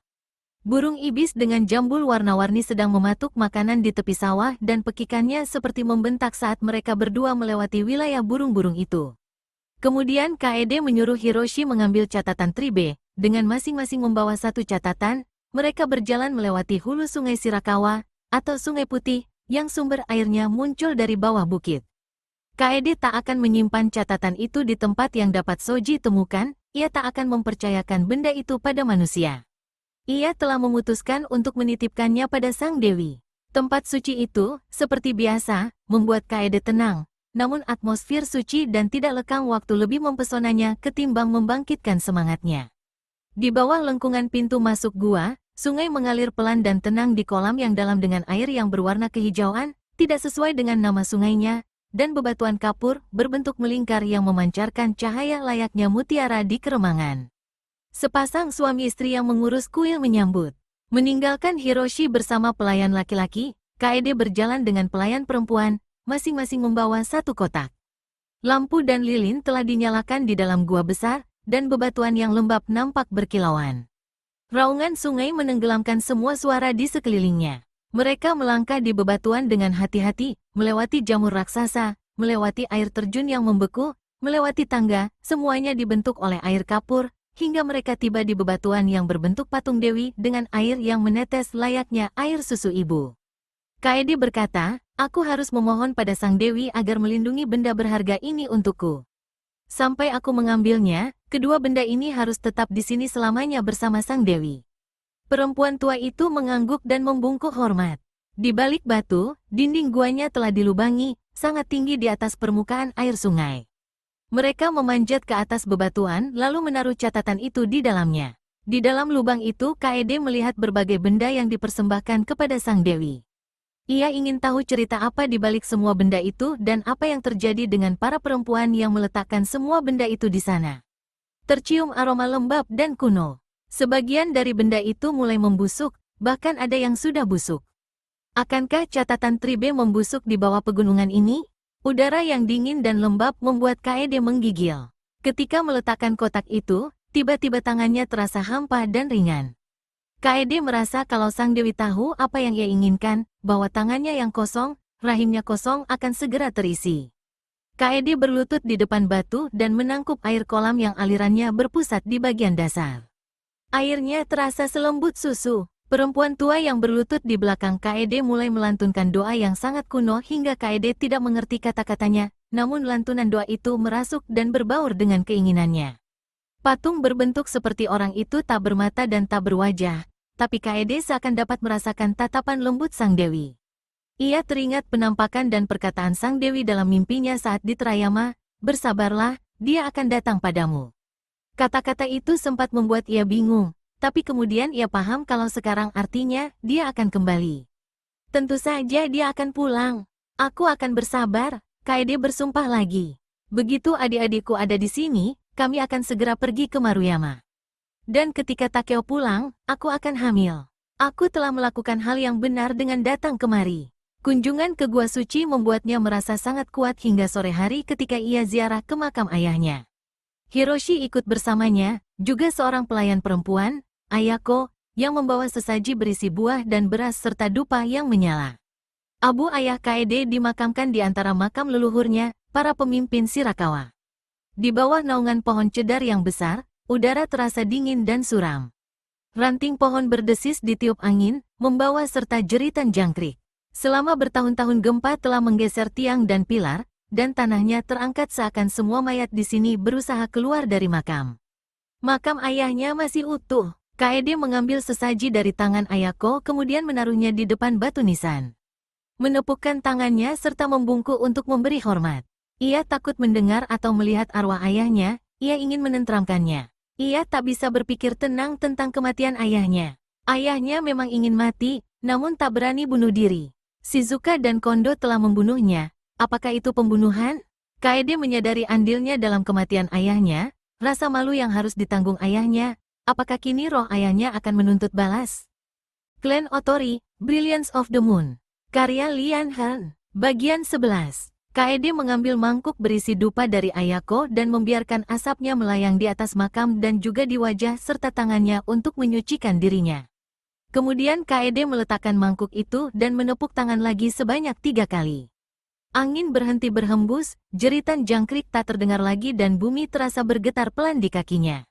Burung ibis dengan jambul warna-warni sedang mematuk makanan di tepi sawah dan pekikannya seperti membentak saat mereka berdua melewati wilayah burung-burung itu. Kemudian Kaede menyuruh Hiroshi mengambil catatan Tribe, dengan masing-masing membawa satu catatan, mereka berjalan melewati hulu sungai Shirakawa, atau Sungai Putih, yang sumber airnya muncul dari bawah bukit. Kaede tak akan menyimpan catatan itu di tempat yang dapat Soji temukan, ia tak akan mempercayakan benda itu pada manusia. Ia telah memutuskan untuk menitipkannya pada Sang Dewi. Tempat suci itu, seperti biasa, membuat Kaede tenang, namun atmosfer suci dan tidak lekang waktu lebih mempesonanya ketimbang membangkitkan semangatnya. Di bawah lengkungan pintu masuk gua, sungai mengalir pelan dan tenang di kolam yang dalam dengan air yang berwarna kehijauan, tidak sesuai dengan nama sungainya, dan bebatuan kapur berbentuk melingkar yang memancarkan cahaya layaknya mutiara di keremangan. Sepasang suami istri yang mengurus kuil menyambut. Meninggalkan Hiroshi bersama pelayan laki-laki, Kaede berjalan dengan pelayan perempuan, masing-masing membawa satu kotak. Lampu dan lilin telah dinyalakan di dalam gua besar, dan bebatuan yang lembab nampak berkilauan. Raungan sungai menenggelamkan semua suara di sekelilingnya. Mereka melangkah di bebatuan dengan hati-hati, melewati jamur raksasa, melewati air terjun yang membeku, melewati tangga, semuanya dibentuk oleh air kapur, hingga mereka tiba di bebatuan yang berbentuk patung dewi dengan air yang menetes layaknya air susu ibu. Kaede berkata, aku harus memohon pada Sang Dewi agar melindungi benda berharga ini untukku. Sampai aku mengambilnya, kedua benda ini harus tetap di sini selamanya bersama Sang Dewi. Perempuan tua itu mengangguk dan membungkuk hormat. Di balik batu, dinding guanya telah dilubangi, sangat tinggi di atas permukaan air sungai. Mereka memanjat ke atas bebatuan lalu menaruh catatan itu di dalamnya. Di dalam lubang itu Kaede melihat berbagai benda yang dipersembahkan kepada Sang Dewi. Ia ingin tahu cerita apa di balik semua benda itu dan apa yang terjadi dengan para perempuan yang meletakkan semua benda itu di sana. Tercium aroma lembab dan kuno. Sebagian dari benda itu mulai membusuk, bahkan ada yang sudah busuk. Akankah catatan Tribe membusuk di bawah pegunungan ini? Udara yang dingin dan lembab membuat Kaede menggigil. Ketika meletakkan kotak itu, tiba-tiba tangannya terasa hampa dan ringan. Kaede merasa kalau Sang Dewi tahu apa yang ia inginkan, bahwa tangannya yang kosong, rahimnya kosong akan segera terisi. Kaede berlutut di depan batu dan menangkup air kolam yang alirannya berpusat di bagian dasar. Airnya terasa selembut susu. Perempuan tua yang berlutut di belakang Kaede mulai melantunkan doa yang sangat kuno hingga Kaede tidak mengerti kata-katanya, namun lantunan doa itu merasuk dan berbaur dengan keinginannya. Patung berbentuk seperti orang itu tak bermata dan tak berwajah, tapi Kaede seakan dapat merasakan tatapan lembut Sang Dewi. Ia teringat penampakan dan perkataan Sang Dewi dalam mimpinya saat di Terayama, bersabarlah, dia akan datang padamu. Kata-kata itu sempat membuat ia bingung. Tapi kemudian ia paham kalau sekarang artinya, dia akan kembali. Tentu saja dia akan pulang. Aku akan bersabar, Kaede bersumpah lagi. Begitu adik-adikku ada di sini, kami akan segera pergi ke Maruyama. Dan ketika Takeo pulang, aku akan hamil. Aku telah melakukan hal yang benar dengan datang kemari. Kunjungan ke Gua Suci membuatnya merasa sangat kuat hingga sore hari ketika ia ziarah ke makam ayahnya. Hiroshi ikut bersamanya, juga seorang pelayan perempuan, Ayako, yang membawa sesaji berisi buah dan beras serta dupa yang menyala. Abu ayah Kaede dimakamkan di antara makam leluhurnya, para pemimpin Shirakawa. Di bawah naungan pohon cedar yang besar, udara terasa dingin dan suram. Ranting pohon berdesis ditiup angin, membawa serta jeritan jangkrik. Selama bertahun-tahun gempa telah menggeser tiang dan pilar, dan tanahnya terangkat seakan semua mayat di sini berusaha keluar dari makam. Makam ayahnya masih utuh. Kaede mengambil sesaji dari tangan Ayako kemudian menaruhnya di depan batu nisan. Menepukkan tangannya serta membungkuk untuk memberi hormat. Ia takut mendengar atau melihat arwah ayahnya, ia ingin menenteramkannya. Ia tak bisa berpikir tenang tentang kematian ayahnya. Ayahnya memang ingin mati, namun tak berani bunuh diri. Shizuka dan Kondo telah membunuhnya. Apakah itu pembunuhan? Kaede menyadari andilnya dalam kematian ayahnya, rasa malu yang harus ditanggung ayahnya. Apakah kini roh ayahnya akan menuntut balas? Clan Otori, Brilliance of the Moon. Karya Lian Han. Bagian 11. Kaede mengambil mangkuk berisi dupa dari Ayako dan membiarkan asapnya melayang di atas makam dan juga di wajah serta tangannya untuk menyucikan dirinya. Kemudian Kaede meletakkan mangkuk itu dan menepuk tangan lagi sebanyak 3 kali. Angin berhenti berhembus, jeritan jangkrik tak terdengar lagi dan bumi terasa bergetar pelan di kakinya.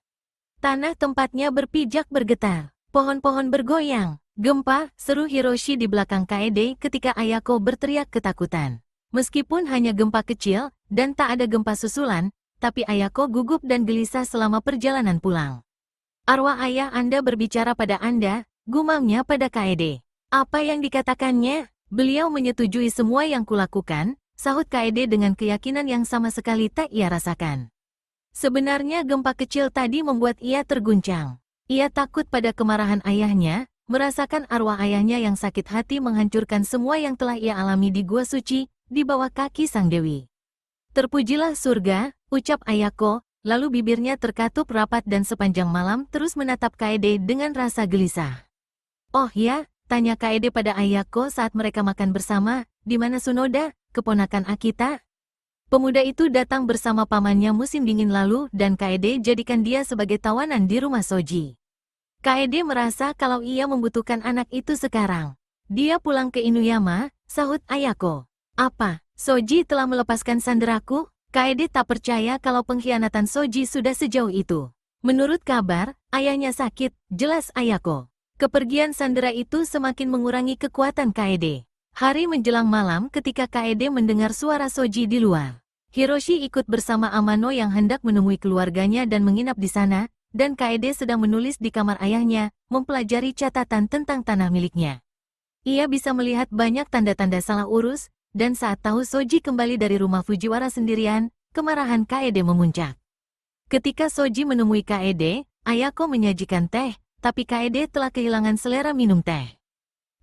Tanah tempatnya berpijak bergetar, pohon-pohon bergoyang. Gempa, seru Hiroshi di belakang Kaede ketika Ayako berteriak ketakutan. Meskipun hanya gempa kecil, dan tak ada gempa susulan, tapi Ayako gugup dan gelisah selama perjalanan pulang. Arwah ayah Anda berbicara pada Anda, gumamnya pada Kaede. Apa yang dikatakannya? Beliau menyetujui semua yang kulakukan, sahut Kaede dengan keyakinan yang sama sekali tak ia rasakan. Sebenarnya gempa kecil tadi membuat ia terguncang. Ia takut pada kemarahan ayahnya, merasakan arwah ayahnya yang sakit hati menghancurkan semua yang telah ia alami di Gua Suci, di bawah kaki Sang Dewi. Terpujilah surga, ucap Ayako, lalu bibirnya terkatup rapat dan sepanjang malam terus menatap Kaede dengan rasa gelisah. Oh ya, tanya Kaede pada Ayako saat mereka makan bersama, di mana Tsunoda, keponakan Akita? Pemuda itu datang bersama pamannya musim dingin lalu dan Kaede jadikan dia sebagai tawanan di rumah Soji. Kaede merasa kalau ia membutuhkan anak itu sekarang. Dia pulang ke Inuyama, sahut Ayako. Apa, Soji telah melepaskan sanderaku? Kaede tak percaya kalau pengkhianatan Soji sudah sejauh itu. Menurut kabar, ayahnya sakit, jelas Ayako. Kepergian sandera itu semakin mengurangi kekuatan Kaede. Hari menjelang malam ketika Kaede mendengar suara Soji di luar. Hiroshi ikut bersama Amano yang hendak menemui keluarganya dan menginap di sana, dan Kaede sedang menulis di kamar ayahnya, mempelajari catatan tentang tanah miliknya. Ia bisa melihat banyak tanda-tanda salah urus, dan saat tahu Soji kembali dari rumah Fujiwara sendirian, kemarahan Kaede memuncak. Ketika Soji menemui Kaede, Ayako menyajikan teh, tapi Kaede telah kehilangan selera minum teh.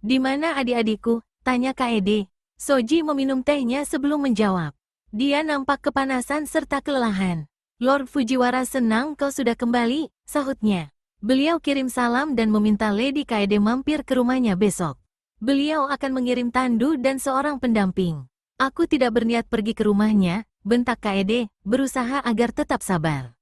Di mana adik-adikku? Tanya Kaede. Soji meminum tehnya sebelum menjawab. Dia nampak kepanasan serta kelelahan. Lord Fujiwara senang kau sudah kembali, sahutnya. Beliau kirim salam dan meminta Lady Kaede mampir ke rumahnya besok. Beliau akan mengirim tandu dan seorang pendamping. Aku tidak berniat pergi ke rumahnya, bentak Kaede, berusaha agar tetap sabar.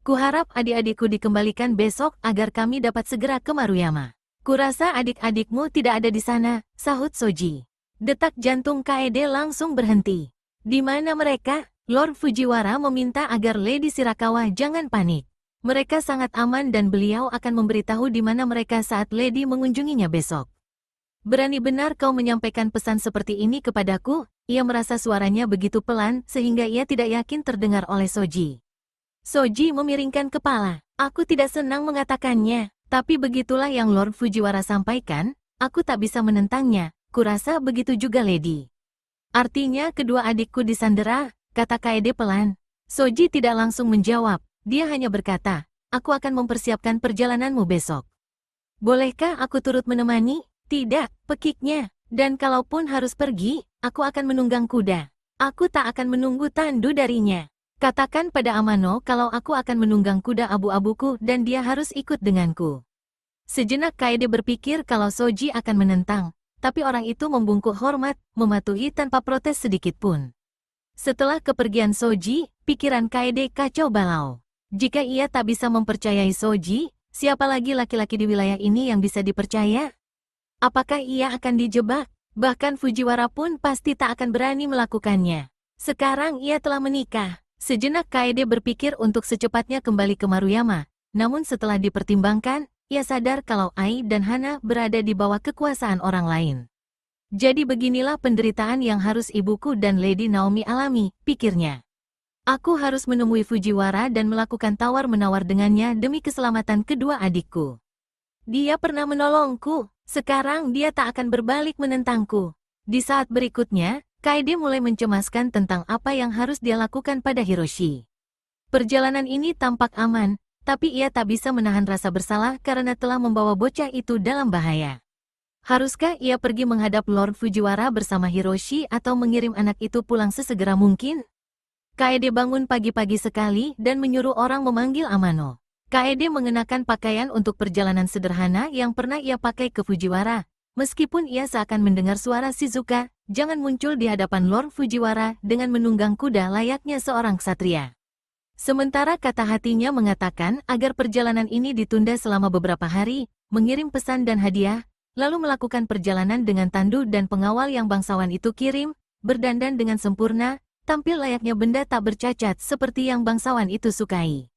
Kuharap adik-adikku dikembalikan besok agar kami dapat segera ke Maruyama. Kurasa adik-adikmu tidak ada di sana, sahut Soji. Detak jantung Kaede langsung berhenti. Di mana mereka? Lord Fujiwara meminta agar Lady Shirakawa jangan panik. Mereka sangat aman dan beliau akan memberitahu di mana mereka saat Lady mengunjunginya besok. Berani benar kau menyampaikan pesan seperti ini kepadaku? Ia merasa suaranya begitu pelan sehingga ia tidak yakin terdengar oleh Soji. Soji memiringkan kepala. Aku tidak senang mengatakannya, tapi begitulah yang Lord Fujiwara sampaikan, aku tak bisa menentangnya, kurasa begitu juga Lady. Artinya kedua adikku disandera, kata Kaede pelan. Soji tidak langsung menjawab, dia hanya berkata, aku akan mempersiapkan perjalananmu besok. Bolehkah aku turut menemani? Tidak, pekiknya. Dan kalaupun harus pergi, aku akan menunggang kuda. Aku tak akan menunggu tandu darinya. Katakan pada Amano kalau aku akan menunggang kuda abu-abuku dan dia harus ikut denganku. Sejenak Kaede berpikir kalau Soji akan menentang, tapi orang itu membungkuk hormat, mematuhi tanpa protes sedikit pun. Setelah kepergian Soji, pikiran Kaede kacau balau. Jika ia tak bisa mempercayai Soji, siapa lagi laki-laki di wilayah ini yang bisa dipercaya? Apakah ia akan dijebak? Bahkan Fujiwara pun pasti tak akan berani melakukannya. Sekarang ia telah menikah. Sejenak Kaede berpikir untuk secepatnya kembali ke Maruyama. Namun setelah dipertimbangkan, ia sadar kalau Ai dan Hana berada di bawah kekuasaan orang lain. Jadi beginilah penderitaan yang harus ibuku dan Lady Naomi alami, pikirnya. Aku harus menemui Fujiwara dan melakukan tawar-menawar dengannya demi keselamatan kedua adikku. Dia pernah menolongku. Sekarang dia tak akan berbalik menentangku. Di saat berikutnya, Kaede mulai mencemaskan tentang apa yang harus dia lakukan pada Hiroshi. Perjalanan ini tampak aman, tapi ia tak bisa menahan rasa bersalah karena telah membawa bocah itu dalam bahaya. Haruskah ia pergi menghadap Lord Fujiwara bersama Hiroshi atau mengirim anak itu pulang sesegera mungkin? Kaede bangun pagi-pagi sekali dan menyuruh orang memanggil Amano. Kaede mengenakan pakaian untuk perjalanan sederhana yang pernah ia pakai ke Fujiwara. Meskipun ia seakan mendengar suara Shizuka, jangan muncul di hadapan Lord Fujiwara dengan menunggang kuda layaknya seorang ksatria. Sementara kata hatinya mengatakan agar perjalanan ini ditunda selama beberapa hari, mengirim pesan dan hadiah, lalu melakukan perjalanan dengan tandu dan pengawal yang bangsawan itu kirim, berdandan dengan sempurna, tampil layaknya benda tak bercacat seperti yang bangsawan itu sukai.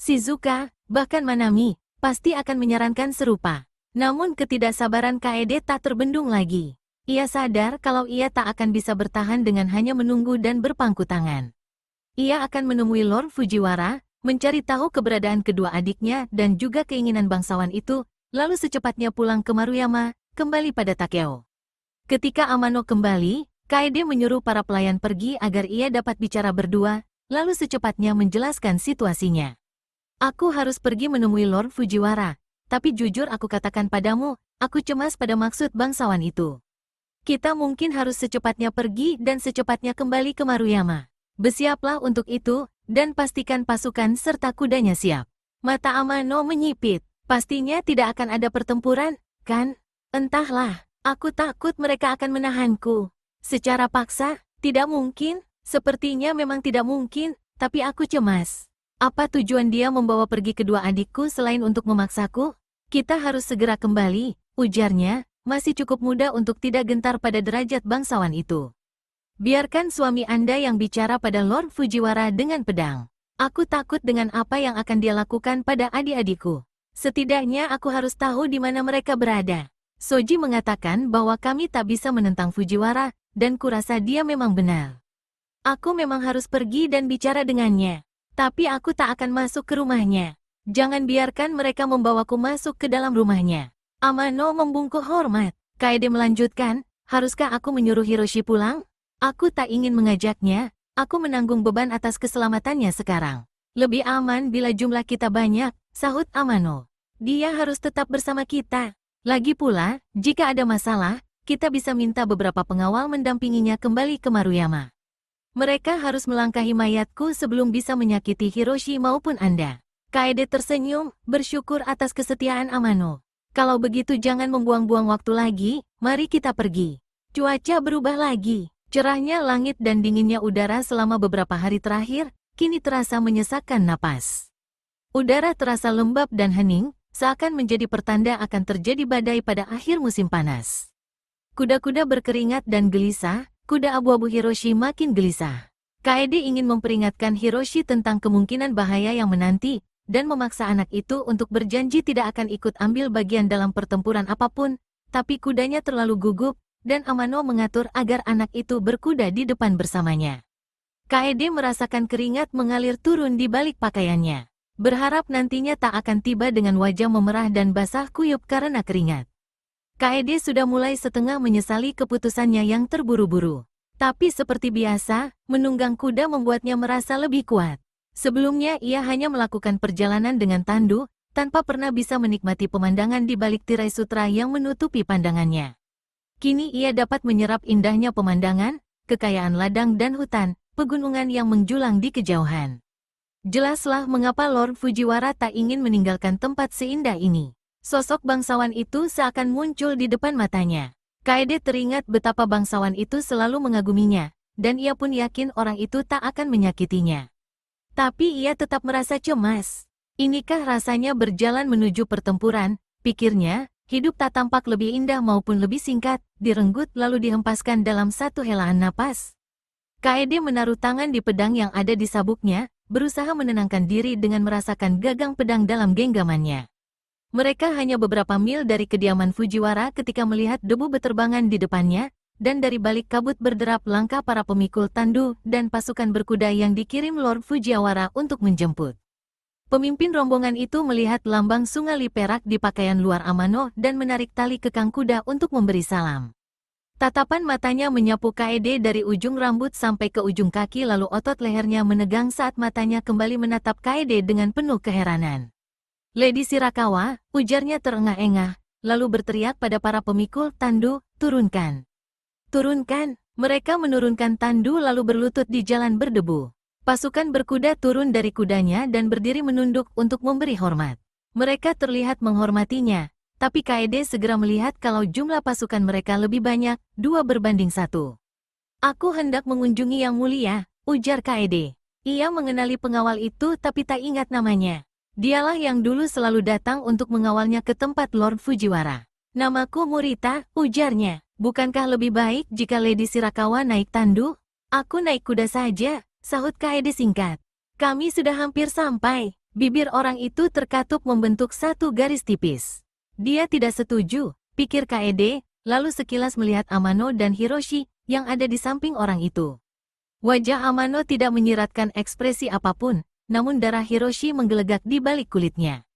Shizuka, bahkan Manami, pasti akan menyarankan serupa. Namun ketidaksabaran Kaede tak terbendung lagi. Ia sadar kalau ia tak akan bisa bertahan dengan hanya menunggu dan berpangku tangan. Ia akan menemui Lord Fujiwara, mencari tahu keberadaan kedua adiknya dan juga keinginan bangsawan itu, lalu secepatnya pulang ke Maruyama, kembali pada Takeo. Ketika Amano kembali, Kaede menyuruh para pelayan pergi agar ia dapat bicara berdua, lalu secepatnya menjelaskan situasinya. Aku harus pergi menemui Lord Fujiwara, tapi jujur aku katakan padamu, aku cemas pada maksud bangsawan itu. Kita mungkin harus secepatnya pergi dan secepatnya kembali ke Maruyama. Bersiaplah untuk itu, dan pastikan pasukan serta kudanya siap. Mata Amano menyipit. Pastinya tidak akan ada pertempuran, kan? Entahlah, aku takut mereka akan menahanku. Secara paksa, tidak mungkin. Sepertinya memang tidak mungkin, tapi aku cemas. Apa tujuan dia membawa pergi kedua adikku selain untuk memaksaku? Kita harus segera kembali, ujarnya, masih cukup muda untuk tidak gentar pada derajat bangsawan itu. Biarkan suami Anda yang bicara pada Lord Fujiwara dengan pedang. Aku takut dengan apa yang akan dia lakukan pada adik-adikku. Setidaknya aku harus tahu di mana mereka berada. Soji mengatakan bahwa kami tak bisa menentang Fujiwara, dan kurasa dia memang benar. Aku memang harus pergi dan bicara dengannya. Tapi aku tak akan masuk ke rumahnya. Jangan biarkan mereka membawaku masuk ke dalam rumahnya. Amano membungkuk hormat. Kaede melanjutkan, haruskah aku menyuruh Hiroshi pulang? Aku tak ingin mengajaknya, aku menanggung beban atas keselamatannya sekarang. Lebih aman bila jumlah kita banyak, sahut Amano. Dia harus tetap bersama kita. Lagi pula, jika ada masalah, kita bisa minta beberapa pengawal mendampinginya kembali ke Maruyama. Mereka harus melangkahi mayatku sebelum bisa menyakiti Hiroshi maupun Anda. Kaede tersenyum, bersyukur atas kesetiaan Amano. Kalau begitu jangan membuang-buang waktu lagi, mari kita pergi. Cuaca berubah lagi. Cerahnya langit dan dinginnya udara selama beberapa hari terakhir, kini terasa menyesakkan napas. Udara terasa lembab dan hening, seakan menjadi pertanda akan terjadi badai pada akhir musim panas. Kuda-kuda berkeringat dan gelisah, kuda abu-abu Hiroshi makin gelisah. Kaede ingin memperingatkan Hiroshi tentang kemungkinan bahaya yang menanti, dan memaksa anak itu untuk berjanji tidak akan ikut ambil bagian dalam pertempuran apapun, tapi kudanya terlalu gugup, dan Amano mengatur agar anak itu berkuda di depan bersamanya. Kaede merasakan keringat mengalir turun di balik pakaiannya. Berharap nantinya tak akan tiba dengan wajah memerah dan basah kuyup karena keringat. Kaede sudah mulai setengah menyesali keputusannya yang terburu-buru. Tapi seperti biasa, menunggang kuda membuatnya merasa lebih kuat. Sebelumnya ia hanya melakukan perjalanan dengan tandu, tanpa pernah bisa menikmati pemandangan di balik tirai sutra yang menutupi pandangannya. Kini ia dapat menyerap indahnya pemandangan, kekayaan ladang dan hutan, pegunungan yang menjulang di kejauhan. Jelaslah mengapa Lord Fujiwara tak ingin meninggalkan tempat seindah ini. Sosok bangsawan itu seakan muncul di depan matanya. Kaede teringat betapa bangsawan itu selalu mengaguminya, dan ia pun yakin orang itu tak akan menyakitinya. Tapi ia tetap merasa cemas. Inikah rasanya berjalan menuju pertempuran, pikirnya, hidup tak tampak lebih indah maupun lebih singkat, direnggut lalu dihempaskan dalam satu helaan napas. Kaede menaruh tangan di pedang yang ada di sabuknya, berusaha menenangkan diri dengan merasakan gagang pedang dalam genggamannya. Mereka hanya beberapa mil dari kediaman Fujiwara ketika melihat debu beterbangan di depannya, dan dari balik kabut berderap langkah para pemikul tandu dan pasukan berkuda yang dikirim Lord Fujiwara untuk menjemput. Pemimpin rombongan itu melihat lambang sungai perak di pakaian luar Amano dan menarik tali kekang kuda untuk memberi salam. Tatapan matanya menyapu Kaede dari ujung rambut sampai ke ujung kaki lalu otot lehernya menegang saat matanya kembali menatap Kaede dengan penuh keheranan. Lady Shirakawa, ujarnya terengah-engah, lalu berteriak pada para pemikul tandu, turunkan. Turunkan. Mereka menurunkan tandu lalu berlutut di jalan berdebu. Pasukan berkuda turun dari kudanya dan berdiri menunduk untuk memberi hormat. Mereka terlihat menghormatinya, tapi Kaede segera melihat kalau jumlah pasukan mereka lebih banyak, 2 berbanding 1. Aku hendak mengunjungi Yang Mulia, ujar Kaede. Ia mengenali pengawal itu tapi tak ingat namanya. Dialah yang dulu selalu datang untuk mengawalnya ke tempat Lord Fujiwara. Namaku Murita, ujarnya. Bukankah lebih baik jika Lady Shirakawa naik tandu? Aku naik kuda saja, sahut Kaede singkat. Kami sudah hampir sampai. Bibir orang itu terkatup membentuk satu garis tipis. Dia tidak setuju, pikir Kaede, lalu sekilas melihat Amano dan Hiroshi yang ada di samping orang itu. Wajah Amano tidak menyiratkan ekspresi apapun, namun darah Hiroshi menggelegak di balik kulitnya.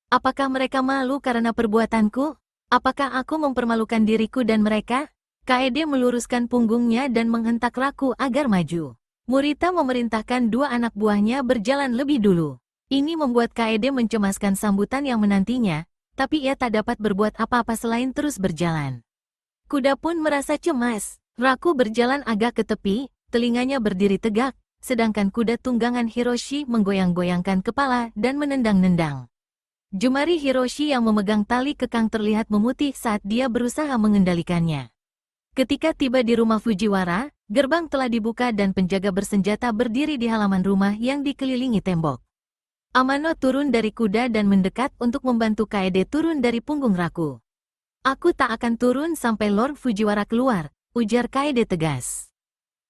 Apakah mereka malu karena perbuatanku? Apakah aku mempermalukan diriku dan mereka? Kaede meluruskan punggungnya dan menghentak Raku agar maju. Murita memerintahkan 2 anak buahnya berjalan lebih dulu. Ini membuat Kaede mencemaskan sambutan yang menantinya, tapi ia tak dapat berbuat apa-apa selain terus berjalan. Kuda pun merasa cemas. Raku berjalan agak ke tepi, telinganya berdiri tegak, sedangkan kuda tunggangan Hiroshi menggoyang-goyangkan kepala dan menendang-nendang. Jemari Hiroshi yang memegang tali kekang terlihat memutih saat dia berusaha mengendalikannya. Ketika tiba di rumah Fujiwara, gerbang telah dibuka dan penjaga bersenjata berdiri di halaman rumah yang dikelilingi tembok. Amano turun dari kuda dan mendekat untuk membantu Kaede turun dari punggung Raku. Aku tak akan turun sampai Lord Fujiwara keluar, ujar Kaede tegas.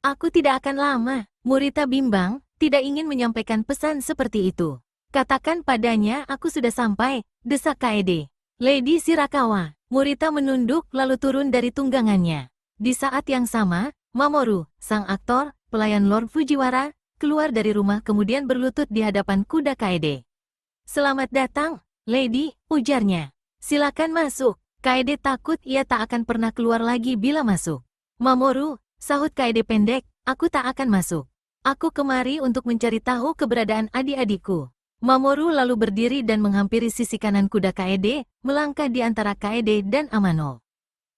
Aku tidak akan lama, Murita bimbang, tidak ingin menyampaikan pesan seperti itu. Katakan padanya aku sudah sampai, desak Kaede. Lady Shirakawa. Murita menunduk lalu turun dari tunggangannya. Di saat yang sama, Mamoru, sang aktor, pelayan Lord Fujiwara, keluar dari rumah kemudian berlutut di hadapan kuda Kaede. Selamat datang, Lady, ujarnya. Silakan masuk. Kaede takut ia tak akan pernah keluar lagi bila masuk. Mamoru, sahut Kaede pendek, aku tak akan masuk. Aku kemari untuk mencari tahu keberadaan adik-adikku. Mamoru lalu berdiri dan menghampiri sisi kanan kuda Kaede, melangkah di antara Kaede dan Amano.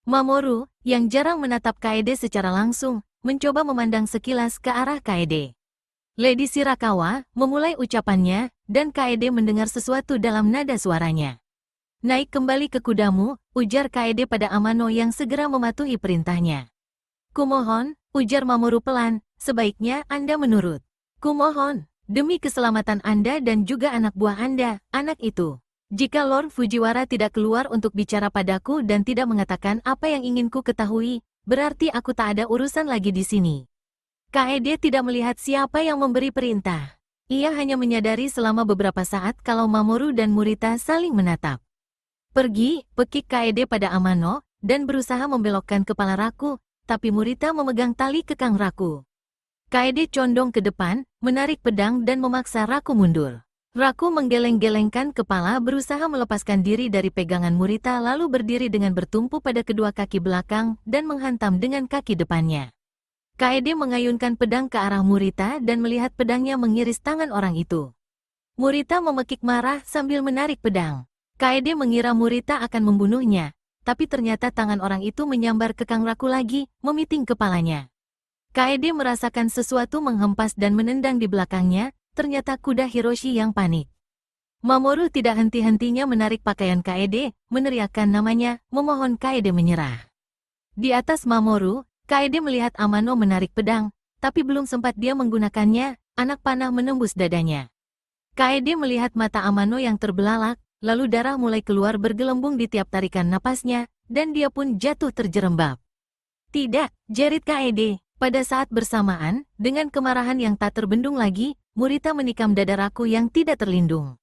Mamoru, yang jarang menatap Kaede secara langsung, mencoba memandang sekilas ke arah Kaede. Lady Shirakawa memulai ucapannya, dan Kaede mendengar sesuatu dalam nada suaranya. Naik kembali ke kudamu, ujar Kaede pada Amano yang segera mematuhi perintahnya. Kumohon, ujar Mamoru pelan, sebaiknya Anda menurut. Kumohon. Demi keselamatan Anda dan juga anak buah Anda, anak itu. Jika Lord Fujiwara tidak keluar untuk bicara padaku dan tidak mengatakan apa yang ingin ku ketahui, berarti aku tak ada urusan lagi di sini. Kaede tidak melihat siapa yang memberi perintah. Ia hanya menyadari selama beberapa saat kalau Mamoru dan Murita saling menatap. Pergi, pekik Kaede pada Amano, dan berusaha membelokkan kepala Raku, tapi Murita memegang tali kekang Raku. Kaede condong ke depan, menarik pedang dan memaksa Raku mundur. Raku menggeleng-gelengkan kepala berusaha melepaskan diri dari pegangan Murita lalu berdiri dengan bertumpu pada kedua kaki belakang dan menghantam dengan kaki depannya. Kaede mengayunkan pedang ke arah Murita dan melihat pedangnya mengiris tangan orang itu. Murita memekik marah sambil menarik pedang. Kaede mengira Murita akan membunuhnya, tapi ternyata tangan orang itu menyambar ke Kang Raku lagi, memiting kepalanya. Kaede merasakan sesuatu menghempas dan menendang di belakangnya, ternyata kuda Hiroshi yang panik. Mamoru tidak henti-hentinya menarik pakaian Kaede, meneriakkan namanya, memohon Kaede menyerah. Di atas Mamoru, Kaede melihat Amano menarik pedang, tapi belum sempat dia menggunakannya, anak panah menembus dadanya. Kaede melihat mata Amano yang terbelalak, lalu darah mulai keluar bergelembung di tiap tarikan napasnya, dan dia pun jatuh terjerembab. Tidak, jerit Kaede. Pada saat bersamaan, dengan kemarahan yang tak terbendung lagi, Murita menikam dada Raku yang tidak terlindung.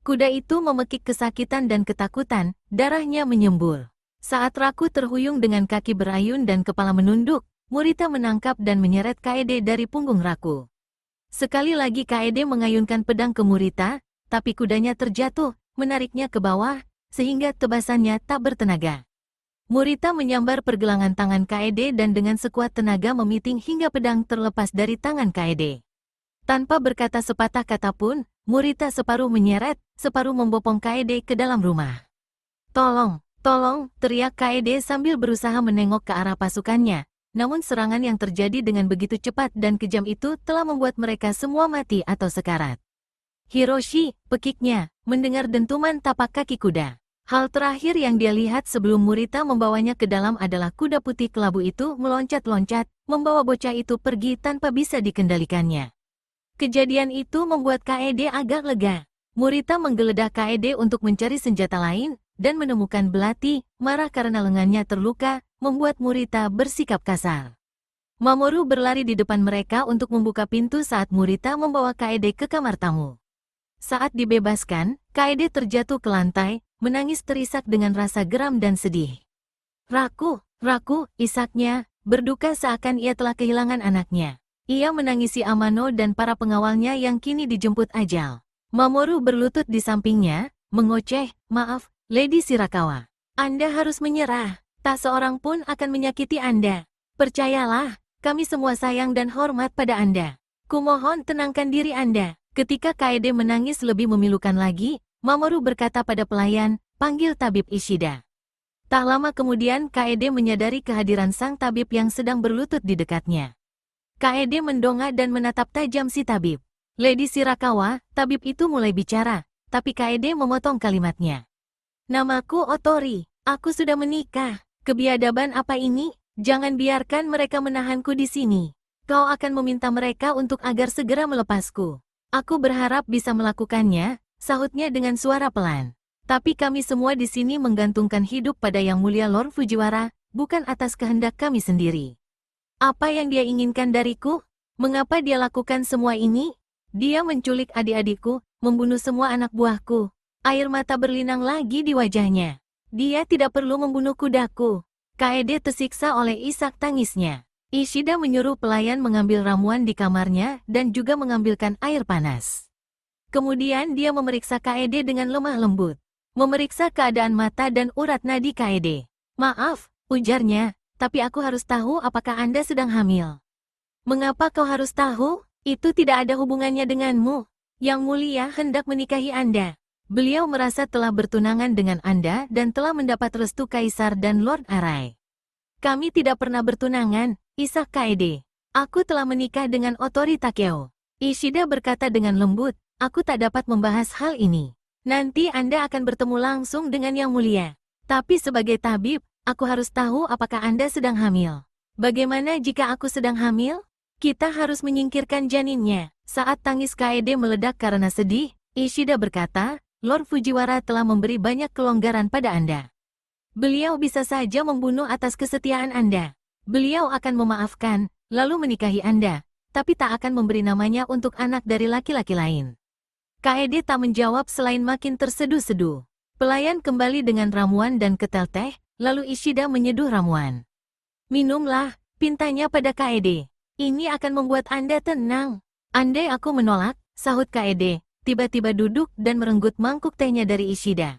Kuda itu memekik kesakitan dan ketakutan, darahnya menyembur. Saat Raku terhuyung dengan kaki berayun dan kepala menunduk, Murita menangkap dan menyeret Kaede dari punggung Raku. Sekali lagi Kaede mengayunkan pedang ke Murita, tapi kudanya terjatuh, menariknya ke bawah, sehingga tebasannya tak bertenaga. Murita menyambar pergelangan tangan Kaede dan dengan sekuat tenaga memiting hingga pedang terlepas dari tangan Kaede. Tanpa berkata sepatah kata pun, Murita separuh menyeret, separuh membopong Kaede ke dalam rumah. Tolong, Tolong, teriak Kaede sambil berusaha menengok ke arah pasukannya. Namun serangan yang terjadi dengan begitu cepat dan kejam itu telah membuat mereka semua mati atau sekarat. Hiroshi, pekiknya, mendengar dentuman tapak kaki kuda. Hal terakhir yang dia lihat sebelum Murita membawanya ke dalam adalah kuda putih kelabu itu meloncat-loncat, membawa bocah itu pergi tanpa bisa dikendalikannya. Kejadian itu membuat Kaede agak lega. Murita menggeledah Kaede untuk mencari senjata lain, dan menemukan belati, marah karena lengannya terluka, membuat Murita bersikap kasar. Mamoru berlari di depan mereka untuk membuka pintu saat Murita membawa Kaede ke kamar tamu. Saat dibebaskan, Kaede terjatuh ke lantai, menangis terisak dengan rasa geram dan sedih. Raku, isaknya, berduka seakan ia telah kehilangan anaknya. Ia menangisi Amano dan para pengawalnya yang kini dijemput ajal. Mamoru berlutut di sampingnya, mengoceh, maaf, Lady Shirakawa. Anda harus menyerah, tak seorang pun akan menyakiti Anda. Percayalah, kami semua sayang dan hormat pada Anda. Kumohon tenangkan diri Anda. Ketika Kaede menangis lebih memilukan lagi, Mamoru berkata pada pelayan, panggil tabib Ishida. Tak lama kemudian Kaede menyadari kehadiran sang tabib yang sedang berlutut di dekatnya. Kaede mendongak dan menatap tajam si tabib. Lady Shirakawa, tabib itu mulai bicara, tapi Kaede memotong kalimatnya. Namaku Otori, aku sudah menikah. Kebiadaban apa ini? Jangan biarkan mereka menahanku di sini. Kau akan meminta mereka untuk agar segera melepasku. Aku berharap bisa melakukannya, sahutnya dengan suara pelan. Tapi kami semua di sini menggantungkan hidup pada Yang Mulia Lord Fujiwara, bukan atas kehendak kami sendiri. Apa yang dia inginkan dariku? Mengapa dia lakukan semua ini? Dia menculik adik-adikku, membunuh semua anak buahku. Air mata berlinang lagi di wajahnya. Dia tidak perlu membunuh kudaku. Kaede tersiksa oleh isak tangisnya. Ishida menyuruh pelayan mengambil ramuan di kamarnya dan juga mengambilkan air panas. Kemudian dia memeriksa Kaede dengan lemah lembut. Memeriksa keadaan mata dan urat nadi Kaede. Maaf, ujarnya, tapi aku harus tahu apakah Anda sedang hamil. Mengapa kau harus tahu? Itu tidak ada hubungannya denganmu. Yang Mulia hendak menikahi Anda. Beliau merasa telah bertunangan dengan Anda dan telah mendapat restu Kaisar dan Lord Arai. Kami tidak pernah bertunangan, isak Kaede. Aku telah menikah dengan Otori Takeo. Ishida berkata dengan lembut, aku tak dapat membahas hal ini. Nanti Anda akan bertemu langsung dengan Yang Mulia. Tapi sebagai tabib, aku harus tahu apakah Anda sedang hamil. Bagaimana jika aku sedang hamil? Kita harus menyingkirkan janinnya. Saat tangis Kaede meledak karena sedih, Ishida berkata, Lord Fujiwara telah memberi banyak kelonggaran pada Anda. Beliau bisa saja membunuh atas kesetiaan Anda. Beliau akan memaafkan, lalu menikahi Anda, tapi tak akan memberi namanya untuk anak dari laki-laki lain. Kaede tak menjawab selain makin terseduh-seduh. Pelayan kembali dengan ramuan dan ketel teh, lalu Ishida menyeduh ramuan. Minumlah, pintanya pada Kaede. Ini akan membuat Anda tenang. Andai aku menolak, sahut Kaede, tiba-tiba duduk dan merenggut mangkuk tehnya dari Ishida.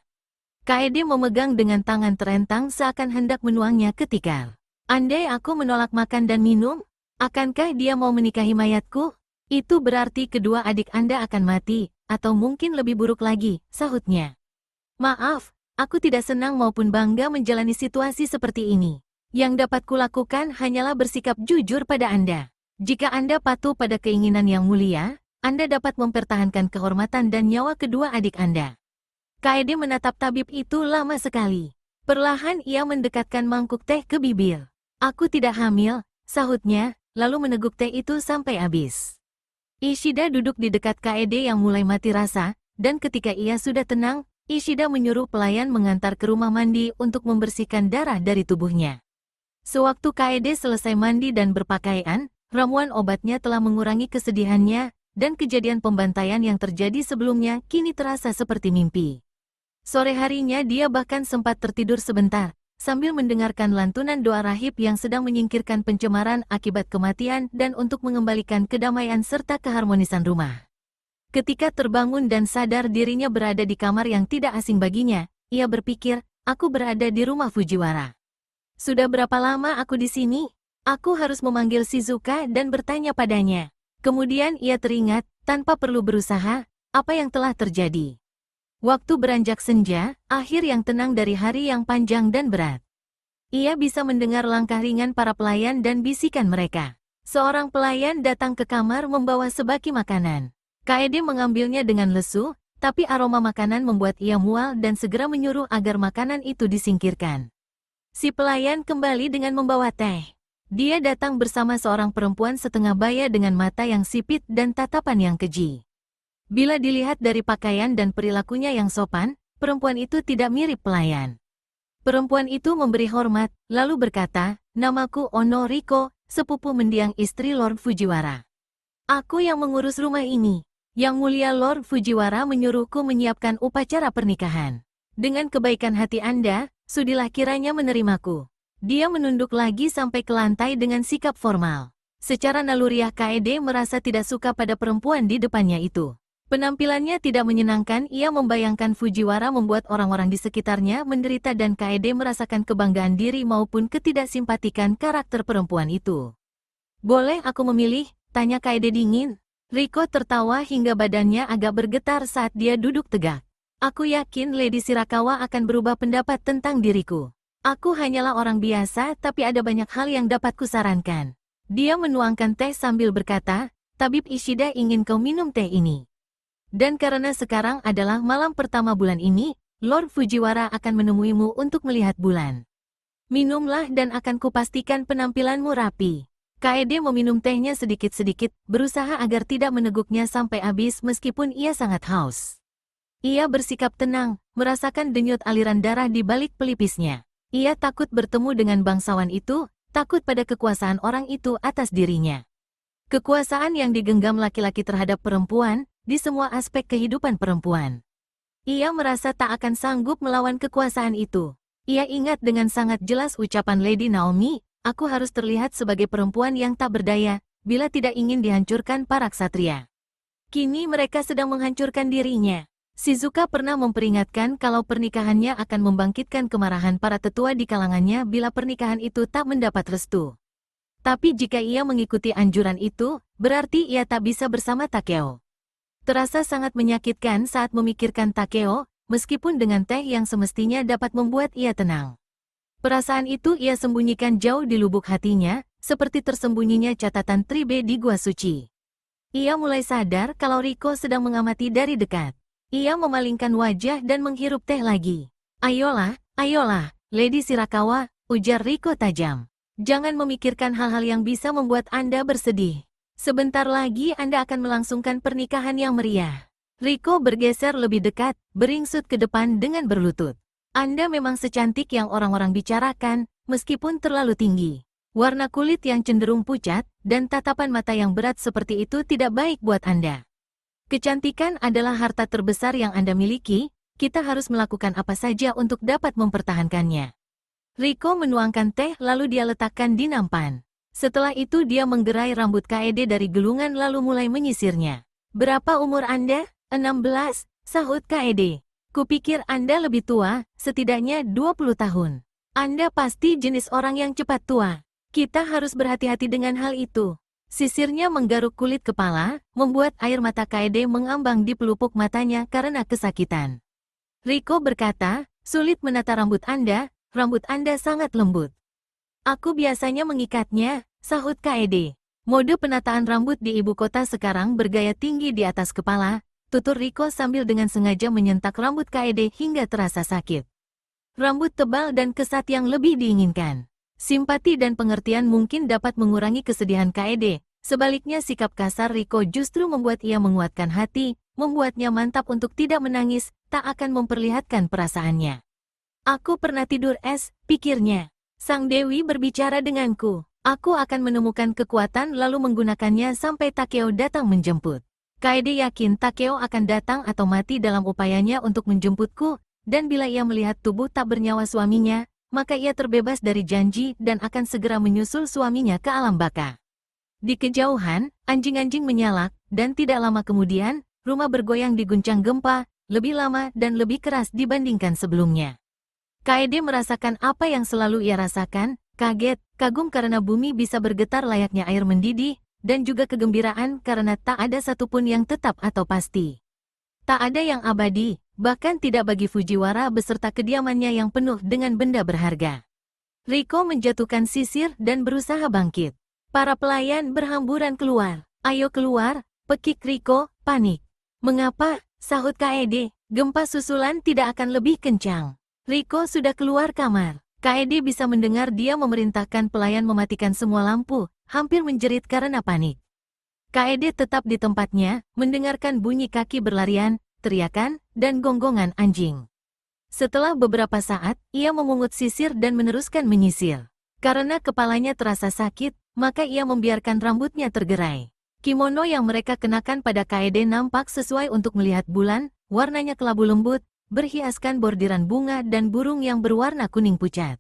Kaede memegang dengan tangan terentang seakan hendak menuangnya ke tikar. Andai aku menolak makan dan minum, akankah dia mau menikahi mayatku? Itu berarti kedua adik Anda akan mati, atau mungkin lebih buruk lagi, sahutnya. Maaf, aku tidak senang maupun bangga menjalani situasi seperti ini. Yang dapat kulakukan hanyalah bersikap jujur pada Anda. Jika Anda patuh pada keinginan Yang Mulia, Anda dapat mempertahankan kehormatan dan nyawa kedua adik Anda. Kaede menatap tabib itu lama sekali. Perlahan ia mendekatkan mangkuk teh ke bibir. Aku tidak hamil, sahutnya, lalu meneguk teh itu sampai habis. Ishida duduk di dekat Kaede yang mulai mati rasa, dan ketika ia sudah tenang, Ishida menyuruh pelayan mengantar ke rumah mandi untuk membersihkan darah dari tubuhnya. Sewaktu Kaede selesai mandi dan berpakaian, ramuan obatnya telah mengurangi kesedihannya, dan kejadian pembantaian yang terjadi sebelumnya kini terasa seperti mimpi. Sore harinya dia bahkan sempat tertidur sebentar, sambil mendengarkan lantunan doa rahib yang sedang menyingkirkan pencemaran akibat kematian dan untuk mengembalikan kedamaian serta keharmonisan rumah. Ketika terbangun dan sadar dirinya berada di kamar yang tidak asing baginya, ia berpikir, aku berada di rumah Fujiwara. Sudah berapa lama aku di sini? Aku harus memanggil Shizuka dan bertanya padanya. Kemudian ia teringat, tanpa perlu berusaha, apa yang telah terjadi. Waktu beranjak senja, akhir yang tenang dari hari yang panjang dan berat. Ia bisa mendengar langkah ringan para pelayan dan bisikan mereka. Seorang pelayan datang ke kamar membawa sebaki makanan. Kaede mengambilnya dengan lesu, tapi aroma makanan membuat ia mual dan segera menyuruh agar makanan itu disingkirkan. Si pelayan kembali dengan membawa teh. Dia datang bersama seorang perempuan setengah baya dengan mata yang sipit dan tatapan yang keji. Bila dilihat dari pakaian dan perilakunya yang sopan, perempuan itu tidak mirip pelayan. Perempuan itu memberi hormat, lalu berkata, "Namaku Ono Riko, sepupu mendiang istri Lord Fujiwara. Aku yang mengurus rumah ini. Yang mulia Lord Fujiwara menyuruhku menyiapkan upacara pernikahan. Dengan kebaikan hati Anda, sudilah kiranya menerimaku." Dia menunduk lagi sampai ke lantai dengan sikap formal. Secara naluriah Kaede merasa tidak suka pada perempuan di depannya itu. Penampilannya tidak menyenangkan, ia membayangkan Fujiwara membuat orang-orang di sekitarnya menderita dan Kaede merasakan kebanggaan diri maupun ketidaksimpatikan karakter perempuan itu. "Boleh aku memilih?" tanya Kaede dingin. Riko tertawa hingga badannya agak bergetar saat dia duduk tegak. "Aku yakin Lady Shirakawa akan berubah pendapat tentang diriku. Aku hanyalah orang biasa tapi ada banyak hal yang dapat kusarankan." Dia menuangkan teh sambil berkata, "Tabib Ishida ingin kau minum teh ini. Dan karena sekarang adalah malam pertama bulan ini, Lord Fujiwara akan menemuimu untuk melihat bulan. Minumlah dan akan kupastikan penampilanmu rapi." Kaede meminum tehnya sedikit-sedikit, berusaha agar tidak meneguknya sampai habis meskipun ia sangat haus. Ia bersikap tenang, merasakan denyut aliran darah di balik pelipisnya. Ia takut bertemu dengan bangsawan itu, takut pada kekuasaan orang itu atas dirinya. Kekuasaan yang digenggam laki-laki terhadap perempuan, di semua aspek kehidupan perempuan. Ia merasa tak akan sanggup melawan kekuasaan itu. Ia ingat dengan sangat jelas ucapan Lady Naomi, "Aku harus terlihat sebagai perempuan yang tak berdaya, bila tidak ingin dihancurkan para ksatria." Kini mereka sedang menghancurkan dirinya. Shizuka pernah memperingatkan kalau pernikahannya akan membangkitkan kemarahan para tetua di kalangannya bila pernikahan itu tak mendapat restu. Tapi jika ia mengikuti anjuran itu, berarti ia tak bisa bersama Takeo. Terasa sangat menyakitkan saat memikirkan Takeo, meskipun dengan teh yang semestinya dapat membuat ia tenang. Perasaan itu ia sembunyikan jauh di lubuk hatinya, seperti tersembunyinya catatan tribe di gua suci. Ia mulai sadar kalau Riko sedang mengamati dari dekat. Ia memalingkan wajah dan menghirup teh lagi. Ayolah, Lady Shirakawa," ujar Riko tajam. "Jangan memikirkan hal-hal yang bisa membuat Anda bersedih. Sebentar lagi Anda akan melangsungkan pernikahan yang meriah." Riko bergeser lebih dekat, beringsut ke depan dengan berlutut. "Anda memang secantik yang orang-orang bicarakan, meskipun terlalu tinggi. Warna kulit yang cenderung pucat, dan tatapan mata yang berat seperti itu tidak baik buat Anda. Kecantikan adalah harta terbesar yang Anda miliki, kita harus melakukan apa saja untuk dapat mempertahankannya." Riko menuangkan teh lalu dia letakkan di nampan. Setelah itu dia menggerai rambut Kaede dari gelungan lalu mulai menyisirnya. "Berapa umur Anda?" 16, sahut Kaede. "Kupikir Anda lebih tua, setidaknya 20 tahun. Anda pasti jenis orang yang cepat tua. Kita harus berhati-hati dengan hal itu." Sisirnya menggaruk kulit kepala, membuat air mata Kaede mengambang di pelupuk matanya karena kesakitan. Riko berkata, "Sulit menata rambut Anda sangat lembut." "Aku biasanya mengikatnya," sahut Kaede. "Mode penataan rambut di ibu kota sekarang bergaya tinggi di atas kepala," tutur Riko sambil dengan sengaja menyentak rambut Kaede hingga terasa sakit. Rambut tebal dan kesat yang lebih diinginkan. Simpati dan pengertian mungkin dapat mengurangi kesedihan Kaede, sebaliknya sikap kasar Riko justru membuat ia menguatkan hati, membuatnya mantap untuk tidak menangis, tak akan memperlihatkan perasaannya. "Aku pernah tidur es," pikirnya. "Sang Dewi berbicara denganku. Aku akan menemukan kekuatan lalu menggunakannya sampai Takeo datang menjemput." Kaede yakin Takeo akan datang atau mati dalam upayanya untuk menjemputku, dan bila ia melihat tubuh tak bernyawa suaminya, maka ia terbebas dari janji dan akan segera menyusul suaminya ke alam baka. Di kejauhan, anjing-anjing menyalak, dan tidak lama kemudian, rumah bergoyang diguncang gempa, lebih lama dan lebih keras dibandingkan sebelumnya. Kaede merasakan apa yang selalu ia rasakan, kaget, kagum karena bumi bisa bergetar layaknya air mendidih, dan juga kegembiraan karena tak ada satupun yang tetap atau pasti. Tak ada yang abadi, bahkan tidak bagi Fujiwara beserta kediamannya yang penuh dengan benda berharga. Riko menjatuhkan sisir dan berusaha bangkit. Para pelayan berhamburan keluar. Ayo keluar, pekik Riko, panik. Mengapa? Sahut Kaede, gempa susulan tidak akan lebih kencang. Riko sudah keluar kamar. Kaede bisa mendengar dia memerintahkan pelayan mematikan semua lampu, hampir menjerit karena panik. Kaede tetap di tempatnya, mendengarkan bunyi kaki berlarian, teriakan, dan gonggongan anjing. Setelah beberapa saat, ia memungut sisir dan meneruskan menyisir. Karena kepalanya terasa sakit, maka ia membiarkan rambutnya tergerai. Kimono yang mereka kenakan pada Kaede nampak sesuai untuk melihat bulan, warnanya kelabu lembut, berhiaskan bordiran bunga dan burung yang berwarna kuning pucat.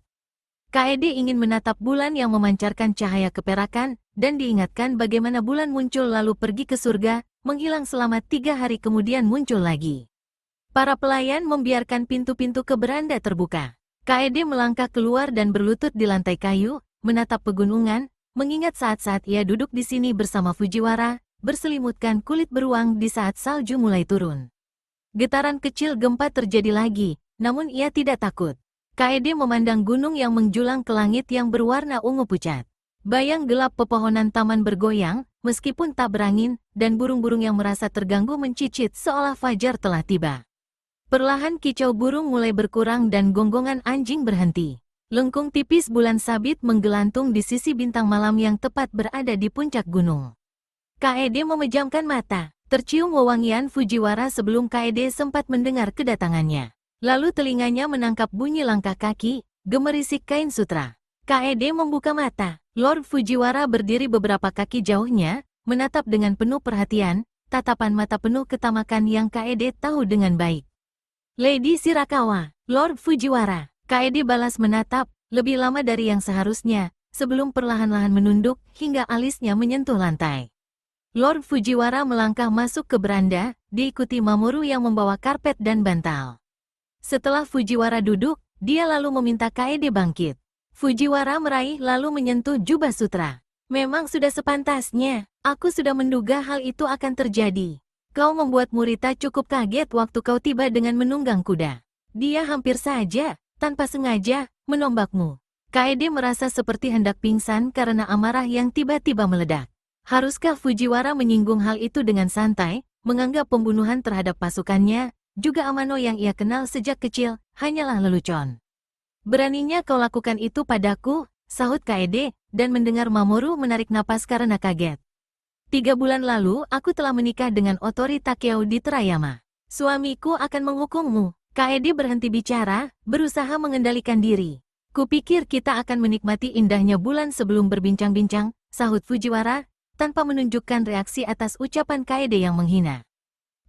Kaede ingin menatap bulan yang memancarkan cahaya keperakan, dan diingatkan bagaimana bulan muncul lalu pergi ke surga, menghilang selama 3 hari kemudian muncul lagi. Para pelayan membiarkan pintu-pintu ke beranda terbuka. Kaede melangkah keluar dan berlutut di lantai kayu, menatap pegunungan, mengingat saat-saat ia duduk di sini bersama Fujiwara, berselimutkan kulit beruang di saat salju mulai turun. Getaran kecil gempa terjadi lagi, namun ia tidak takut. Kaede memandang gunung yang menjulang ke langit yang berwarna ungu pucat. Bayang gelap pepohonan taman bergoyang, meskipun tak berangin, dan burung-burung yang merasa terganggu mencicit seolah fajar telah tiba. Perlahan kicau burung mulai berkurang dan gonggongan anjing berhenti. Lengkung tipis bulan sabit menggelantung di sisi bintang malam yang tepat berada di puncak gunung. Kaede memejamkan mata, tercium wewangian Fujiwara sebelum Kaede sempat mendengar kedatangannya. Lalu telinganya menangkap bunyi langkah kaki, gemerisik kain sutra. Kaede membuka mata. Lord Fujiwara berdiri beberapa kaki jauhnya, menatap dengan penuh perhatian, tatapan mata penuh ketamakan yang Kaede tahu dengan baik. Lady Shirakawa, Lord Fujiwara. Kaede balas menatap, lebih lama dari yang seharusnya, sebelum perlahan-lahan menunduk hingga alisnya menyentuh lantai. Lord Fujiwara melangkah masuk ke beranda, diikuti Mamoru yang membawa karpet dan bantal. Setelah Fujiwara duduk, dia lalu meminta Kaede bangkit. Fujiwara meraih lalu menyentuh jubah sutra. Memang sudah sepantasnya, aku sudah menduga hal itu akan terjadi. Kau membuat Murita cukup kaget waktu kau tiba dengan menunggang kuda. Dia hampir saja, tanpa sengaja, menombakmu. Kaede merasa seperti hendak pingsan karena amarah yang tiba-tiba meledak. Haruskah Fujiwara menyinggung hal itu dengan santai, menganggap pembunuhan terhadap pasukannya, juga Amano yang ia kenal sejak kecil, hanyalah lelucon. Beraninya kau lakukan itu padaku, sahut Kaede, dan mendengar Mamoru menarik napas karena kaget. 3 bulan lalu aku telah menikah dengan Otori Takeo di Terayama. Suamiku akan menghukummu. Kaede berhenti bicara, berusaha mengendalikan diri. Kupikir kita akan menikmati indahnya bulan sebelum berbincang-bincang, sahut Fujiwara, tanpa menunjukkan reaksi atas ucapan Kaede yang menghina.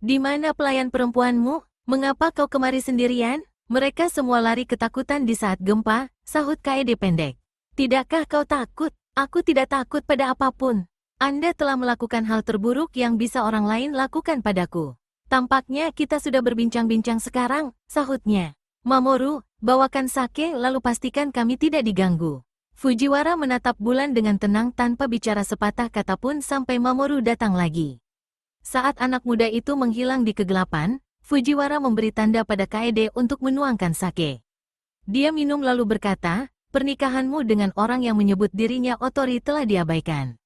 Di mana pelayan perempuanmu? Mengapa kau kemari sendirian? Mereka semua lari ketakutan di saat gempa, sahut Kaede pendek. Tidakkah kau takut? Aku tidak takut pada apapun. Anda telah melakukan hal terburuk yang bisa orang lain lakukan padaku. Tampaknya kita sudah berbincang-bincang sekarang, sahutnya. Mamoru, bawakan sake lalu pastikan kami tidak diganggu. Fujiwara menatap bulan dengan tenang tanpa bicara sepatah kata pun sampai Mamoru datang lagi. Saat anak muda itu menghilang di kegelapan, Fujiwara memberi tanda pada Kaede untuk menuangkan sake. Dia minum lalu berkata, pernikahanmu dengan orang yang menyebut dirinya Otori telah diabaikan.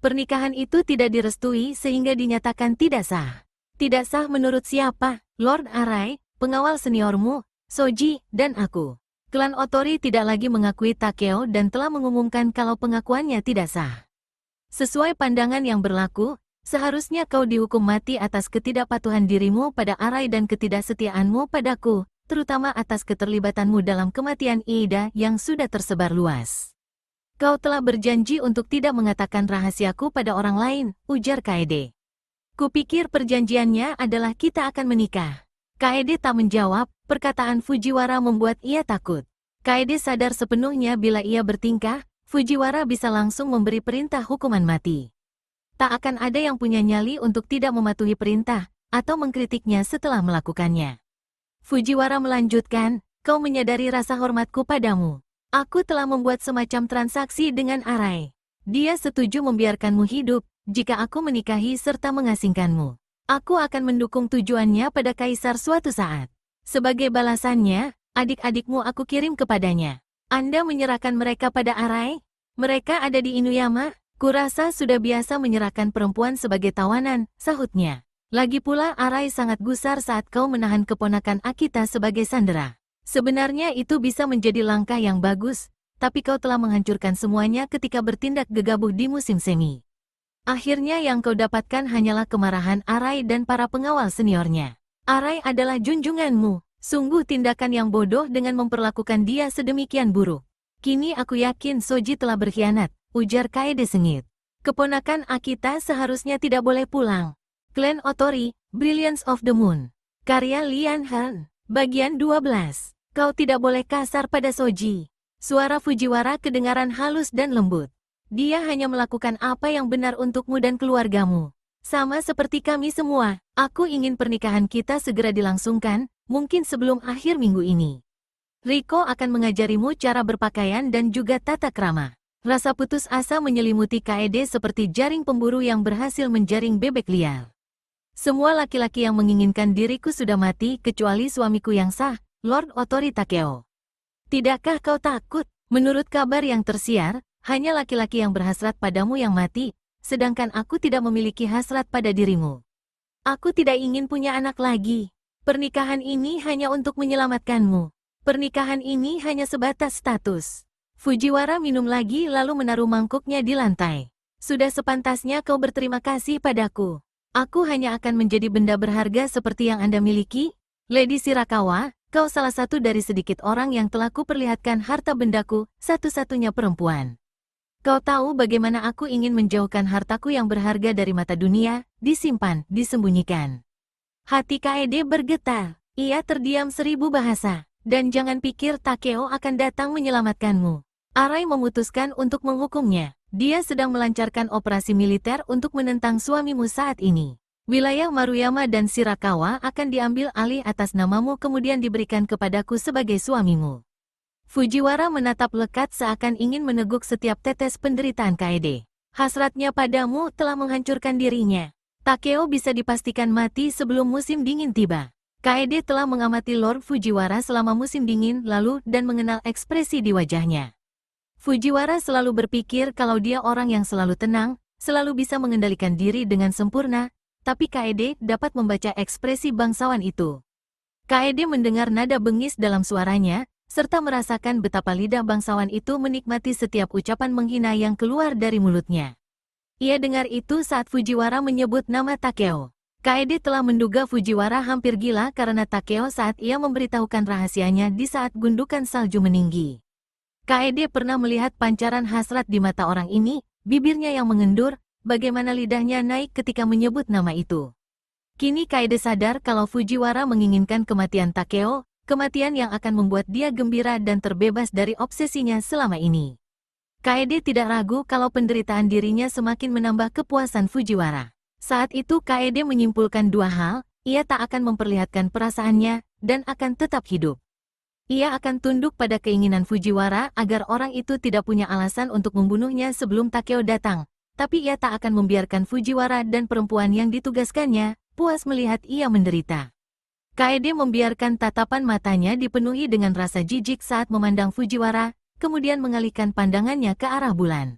Pernikahan itu tidak direstui sehingga dinyatakan tidak sah. Tidak sah menurut siapa? Lord Arai, pengawal seniormu, Soji, dan aku. Klan Otori tidak lagi mengakui Takeo dan telah mengumumkan kalau pengakuannya tidak sah. Sesuai pandangan yang berlaku, seharusnya kau dihukum mati atas ketidakpatuhan dirimu pada Arai dan ketidaksetiaanmu padaku, terutama atas keterlibatanmu dalam kematian Iida yang sudah tersebar luas. Kau telah berjanji untuk tidak mengatakan rahasiaku pada orang lain, ujar Kaede. Kupikir perjanjiannya adalah kita akan menikah. Kaede tak menjawab, perkataan Fujiwara membuat ia takut. Kaede sadar sepenuhnya bila ia bertingkah, Fujiwara bisa langsung memberi perintah hukuman mati. Tak akan ada yang punya nyali untuk tidak mematuhi perintah, atau mengkritiknya setelah melakukannya. Fujiwara melanjutkan, kau menyadari rasa hormatku padamu. Aku telah membuat semacam transaksi dengan Arai. Dia setuju membiarkanmu hidup, jika aku menikahi serta mengasingkanmu. Aku akan mendukung tujuannya pada Kaisar suatu saat. Sebagai balasannya, adik-adikmu aku kirim kepadanya. Anda menyerahkan mereka pada Arai? Mereka ada di Inuyama? Kurasa sudah biasa menyerahkan perempuan sebagai tawanan, sahutnya. Lagi pula Arai sangat gusar saat kau menahan keponakan Akita sebagai sandera. Sebenarnya itu bisa menjadi langkah yang bagus, tapi kau telah menghancurkan semuanya ketika bertindak gegabah di musim semi. Akhirnya yang kau dapatkan hanyalah kemarahan Arai dan para pengawal seniornya. Arai adalah junjunganmu. Sungguh tindakan yang bodoh dengan memperlakukan dia sedemikian buruk. Kini aku yakin Soji telah berkhianat, ujar Kaede sengit. Keponakan Akita seharusnya tidak boleh pulang. Clan Otori, Brilliance of the Moon. Karya Lian Han. Bagian 12. Kau tidak boleh kasar pada Soji. Suara Fujiwara kedengaran halus dan lembut. Dia hanya melakukan apa yang benar untukmu dan keluargamu. Sama seperti kami semua, aku ingin pernikahan kita segera dilangsungkan, mungkin sebelum akhir minggu ini. Riko akan mengajarimu cara berpakaian dan juga tata krama. Rasa putus asa menyelimuti Kaede seperti jaring pemburu yang berhasil menjaring bebek liar. Semua laki-laki yang menginginkan diriku sudah mati kecuali suamiku yang sah, Lord Otori Takeo. Tidakkah kau takut? Menurut kabar yang tersiar, hanya laki-laki yang berhasrat padamu yang mati, sedangkan aku tidak memiliki hasrat pada dirimu. Aku tidak ingin punya anak lagi. Pernikahan ini hanya untuk menyelamatkanmu. Pernikahan ini hanya sebatas status. Fujiwara minum lagi lalu menaruh mangkuknya di lantai. Sudah sepantasnya kau berterima kasih padaku. Aku hanya akan menjadi benda berharga seperti yang Anda miliki. Lady Shirakawa, kau salah satu dari sedikit orang yang telah kuperlihatkan harta bendaku, satu-satunya perempuan. Kau tahu bagaimana aku ingin menjauhkan hartaku yang berharga dari mata dunia, disimpan, disembunyikan. Hati Kaede bergetar. Ia terdiam 1000 bahasa. Dan jangan pikir Takeo akan datang menyelamatkanmu. Arai memutuskan untuk menghukumnya. Dia sedang melancarkan operasi militer untuk menentang suamimu saat ini. Wilayah Maruyama dan Shirakawa akan diambil alih atas namamu kemudian diberikan kepadaku sebagai suamimu. Fujiwara menatap lekat seakan ingin meneguk setiap tetes penderitaan Kaede. Hasratnya padamu telah menghancurkan dirinya. Takeo bisa dipastikan mati sebelum musim dingin tiba. Kaede telah mengamati Lord Fujiwara selama musim dingin lalu dan mengenal ekspresi di wajahnya. Fujiwara selalu berpikir kalau dia orang yang selalu tenang, selalu bisa mengendalikan diri dengan sempurna, tapi Kaede dapat membaca ekspresi bangsawan itu. Kaede mendengar nada bengis dalam suaranya, serta merasakan betapa lidah bangsawan itu menikmati setiap ucapan menghina yang keluar dari mulutnya. Ia dengar itu saat Fujiwara menyebut nama Takeo. Kaede telah menduga Fujiwara hampir gila karena Takeo saat ia memberitahukan rahasianya di saat gundukan salju meninggi. Kaede pernah melihat pancaran hasrat di mata orang ini, bibirnya yang mengendur, bagaimana lidahnya naik ketika menyebut nama itu. Kini Kaede sadar kalau Fujiwara menginginkan kematian Takeo, kematian yang akan membuat dia gembira dan terbebas dari obsesinya selama ini. Kaede tidak ragu kalau penderitaan dirinya semakin menambah kepuasan Fujiwara. Saat itu Kaede menyimpulkan dua hal, ia tak akan memperlihatkan perasaannya, dan akan tetap hidup. Ia akan tunduk pada keinginan Fujiwara agar orang itu tidak punya alasan untuk membunuhnya sebelum Takeo datang, tapi ia tak akan membiarkan Fujiwara dan perempuan yang ditugaskannya puas melihat ia menderita. Kaede membiarkan tatapan matanya dipenuhi dengan rasa jijik saat memandang Fujiwara, kemudian mengalihkan pandangannya ke arah bulan.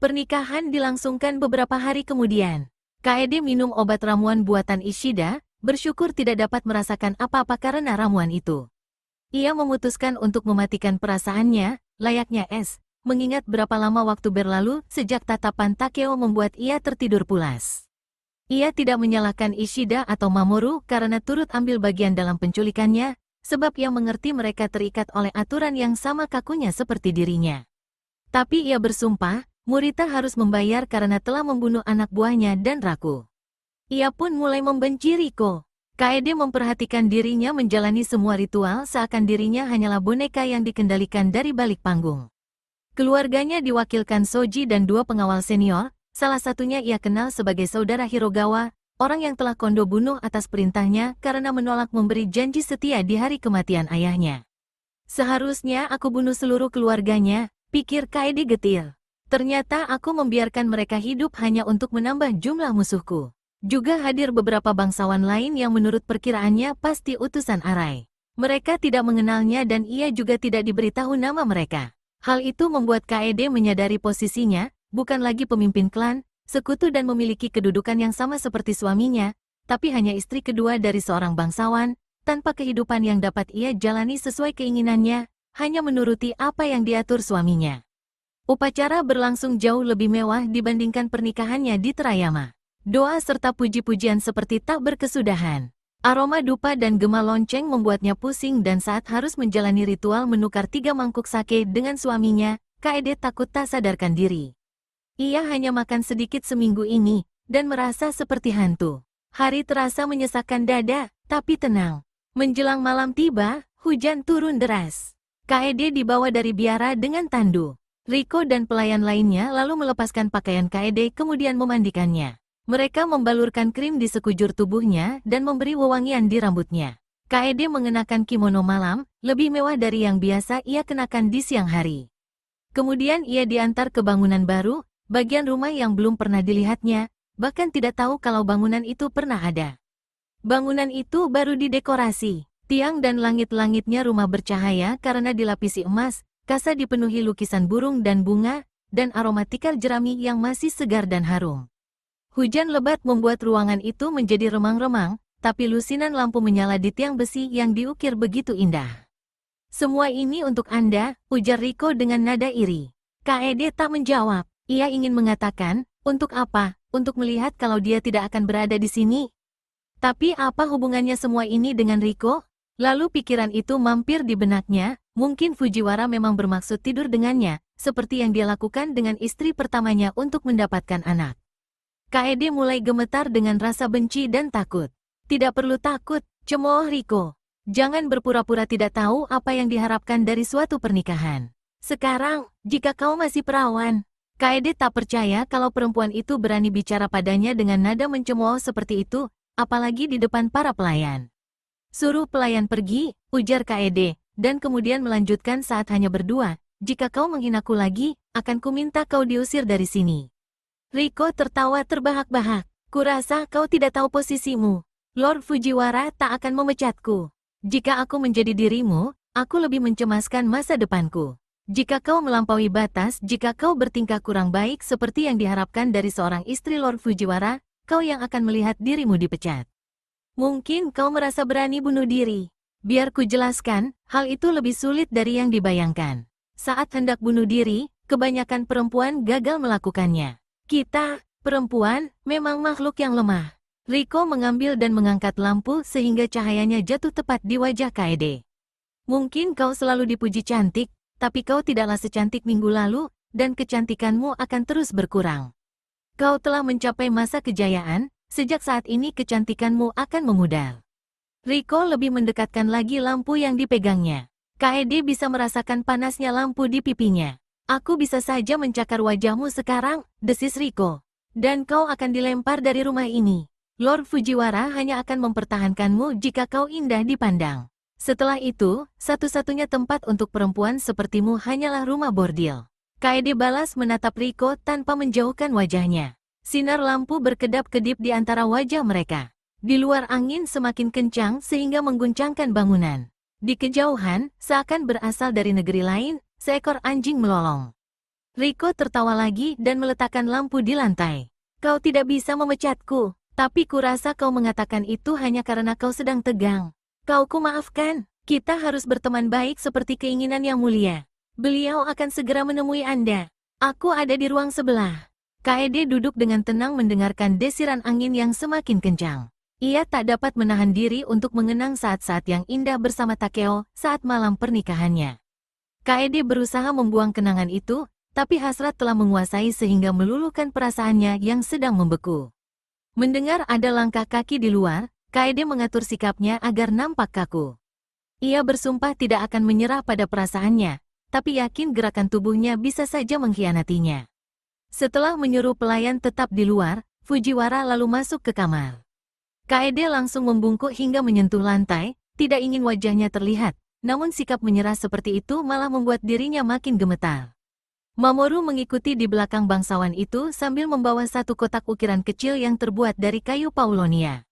Pernikahan dilangsungkan beberapa hari kemudian. Kaede minum obat ramuan buatan Ishida, bersyukur tidak dapat merasakan apa-apa karena ramuan itu. Ia memutuskan untuk mematikan perasaannya, layaknya es, mengingat berapa lama waktu berlalu sejak tatapan Takeo membuat ia tertidur pulas. Ia tidak menyalahkan Ishida atau Mamoru karena turut ambil bagian dalam penculikannya, sebab ia mengerti mereka terikat oleh aturan yang sama kakunya seperti dirinya. Tapi ia bersumpah, Murita harus membayar karena telah membunuh anak buahnya dan Raku. Ia pun mulai membenci Riko. Kaede memperhatikan dirinya menjalani semua ritual seakan dirinya hanyalah boneka yang dikendalikan dari balik panggung. Keluarganya diwakilkan Soji dan dua pengawal senior, salah satunya ia kenal sebagai saudara Hirogawa, orang yang telah Kondo bunuh atas perintahnya karena menolak memberi janji setia di hari kematian ayahnya. Seharusnya aku bunuh seluruh keluarganya, pikir Kaede getir. Ternyata aku membiarkan mereka hidup hanya untuk menambah jumlah musuhku. Juga hadir beberapa bangsawan lain yang menurut perkiraannya pasti utusan Arai. Mereka tidak mengenalnya dan ia juga tidak diberitahu nama mereka. Hal itu membuat KED menyadari posisinya, bukan lagi pemimpin klan, sekutu dan memiliki kedudukan yang sama seperti suaminya, tapi hanya istri kedua dari seorang bangsawan, tanpa kehidupan yang dapat ia jalani sesuai keinginannya, hanya menuruti apa yang diatur suaminya. Upacara berlangsung jauh lebih mewah dibandingkan pernikahannya di Terayama. Doa serta puji-pujian seperti tak berkesudahan. Aroma dupa dan gema lonceng membuatnya pusing dan saat harus menjalani ritual menukar 3 mangkuk sake dengan suaminya, KED takut tak sadarkan diri. Ia hanya makan sedikit seminggu ini, dan merasa seperti hantu. Hari terasa menyesakkan dada, tapi tenang. Menjelang malam tiba, hujan turun deras. KED dibawa dari biara dengan tandu. Riko dan pelayan lainnya lalu melepaskan pakaian KED kemudian memandikannya. Mereka membalurkan krim di sekujur tubuhnya dan memberi wewangian di rambutnya. KED mengenakan kimono malam, lebih mewah dari yang biasa ia kenakan di siang hari. Kemudian ia diantar ke bangunan baru, bagian rumah yang belum pernah dilihatnya, bahkan tidak tahu kalau bangunan itu pernah ada. Bangunan itu baru didekorasi. Tiang dan langit-langitnya rumah bercahaya karena dilapisi emas, kasa dipenuhi lukisan burung dan bunga, dan aroma tikar jerami yang masih segar dan harum. Hujan lebat membuat ruangan itu menjadi remang-remang, tapi lusinan lampu menyala di tiang besi yang diukir begitu indah. Semua ini untuk Anda, ujar Riko dengan nada iri. KED tak menjawab. Ia ingin mengatakan, untuk apa? Untuk melihat kalau dia tidak akan berada di sini? Tapi apa hubungannya semua ini dengan Riko? Lalu pikiran itu mampir di benaknya, mungkin Fujiwara memang bermaksud tidur dengannya, seperti yang dia lakukan dengan istri pertamanya untuk mendapatkan anak. KED mulai gemetar dengan rasa benci dan takut. Tidak perlu takut, cemooh Riko. Jangan berpura-pura tidak tahu apa yang diharapkan dari suatu pernikahan. Sekarang, jika kau masih perawan, KED tak percaya kalau perempuan itu berani bicara padanya dengan nada mencemooh seperti itu, apalagi di depan para pelayan. Suruh pelayan pergi, ujar KED, dan kemudian melanjutkan saat hanya berdua, jika kau menghinaku lagi, akan kuminta kau diusir dari sini. Riko tertawa terbahak-bahak, kurasa kau tidak tahu posisimu. Lord Fujiwara tak akan memecatku. Jika aku menjadi dirimu, aku lebih mencemaskan masa depanku. Jika kau melampaui batas, jika kau bertingkah kurang baik seperti yang diharapkan dari seorang istri Lord Fujiwara, kau yang akan melihat dirimu dipecat. Mungkin kau merasa berani bunuh diri. Biar ku jelaskan, hal itu lebih sulit dari yang dibayangkan. Saat hendak bunuh diri, kebanyakan perempuan gagal melakukannya. Kita, perempuan, memang makhluk yang lemah. Riko mengambil dan mengangkat lampu sehingga cahayanya jatuh tepat di wajah KED. Mungkin kau selalu dipuji cantik, tapi kau tidaklah secantik minggu lalu, dan kecantikanmu akan terus berkurang. Kau telah mencapai masa kejayaan, sejak saat ini kecantikanmu akan memudar. Riko lebih mendekatkan lagi lampu yang dipegangnya. KED bisa merasakan panasnya lampu di pipinya. Aku bisa saja mencakar wajahmu sekarang, desis Riko. Dan kau akan dilempar dari rumah ini. Lord Fujiwara hanya akan mempertahankanmu jika kau indah dipandang. Setelah itu, satu-satunya tempat untuk perempuan sepertimu hanyalah rumah bordil. KED balas menatap Riko tanpa menjauhkan wajahnya. Sinar lampu berkedap-kedip di antara wajah mereka. Di luar angin semakin kencang sehingga mengguncangkan bangunan. Di kejauhan, seakan berasal dari negeri lain, seekor anjing melolong. Riko tertawa lagi dan meletakkan lampu di lantai. Kau tidak bisa memecatku, tapi kurasa kau mengatakan itu hanya karena kau sedang tegang. Kau kumaafkan, kita harus berteman baik seperti keinginan yang mulia. Beliau akan segera menemui Anda. Aku ada di ruang sebelah. KED duduk dengan tenang mendengarkan desiran angin yang semakin kencang. Ia tak dapat menahan diri untuk mengenang saat-saat yang indah bersama Takeo saat malam pernikahannya. KED berusaha membuang kenangan itu, tapi hasrat telah menguasai sehingga meluluhkan perasaannya yang sedang membeku. Mendengar ada langkah kaki di luar, KED mengatur sikapnya agar nampak kaku. Ia bersumpah tidak akan menyerah pada perasaannya, tapi yakin gerakan tubuhnya bisa saja mengkhianatinya. Setelah menyuruh pelayan tetap di luar, Fujiwara lalu masuk ke kamar. KED langsung membungkuk hingga menyentuh lantai, tidak ingin wajahnya terlihat, namun sikap menyerah seperti itu malah membuat dirinya makin gemetar. Mamoru mengikuti di belakang bangsawan itu sambil membawa satu kotak ukiran kecil yang terbuat dari kayu paulonia.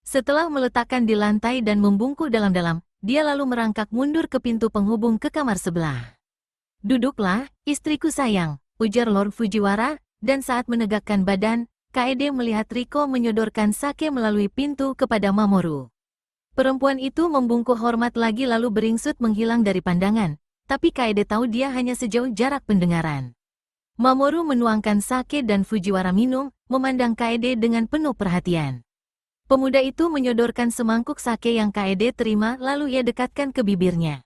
Setelah meletakkan di lantai dan membungkuk dalam-dalam, dia lalu merangkak mundur ke pintu penghubung ke kamar sebelah. "Duduklah, istriku sayang," ujar Lord Fujiwara, dan saat menegakkan badan, Kaede melihat Riko menyodorkan sake melalui pintu kepada Mamoru. Perempuan itu membungkuk hormat lagi lalu beringsut menghilang dari pandangan, tapi Kaede tahu dia hanya sejauh jarak pendengaran. Mamoru menuangkan sake dan Fujiwara minum, memandang Kaede dengan penuh perhatian. Pemuda itu menyodorkan semangkuk sake yang Kaede terima lalu ia dekatkan ke bibirnya.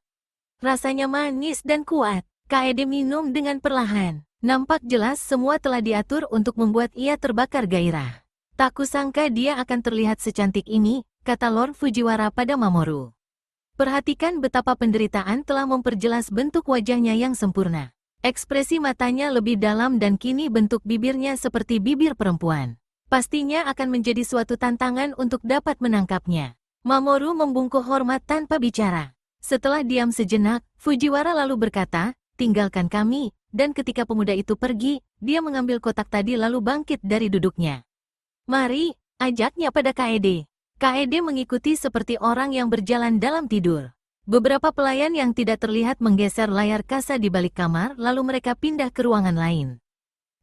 Rasanya manis dan kuat. Kaede minum dengan perlahan. Nampak jelas semua telah diatur untuk membuat ia terbakar gairah. "Tak kusangka dia akan terlihat secantik ini," kata Lord Fujiwara pada Mamoru. Perhatikan betapa penderitaan telah memperjelas bentuk wajahnya yang sempurna. Ekspresi matanya lebih dalam dan kini bentuk bibirnya seperti bibir perempuan. Pastinya akan menjadi suatu tantangan untuk dapat menangkapnya. Mamoru membungkuk hormat tanpa bicara. Setelah diam sejenak, Fujiwara lalu berkata, "Tinggalkan kami," dan ketika pemuda itu pergi, dia mengambil kotak tadi lalu bangkit dari duduknya. "Mari," ajaknya pada Kaede. Kaede mengikuti seperti orang yang berjalan dalam tidur. Beberapa pelayan yang tidak terlihat menggeser layar kasa di balik kamar lalu mereka pindah ke ruangan lain.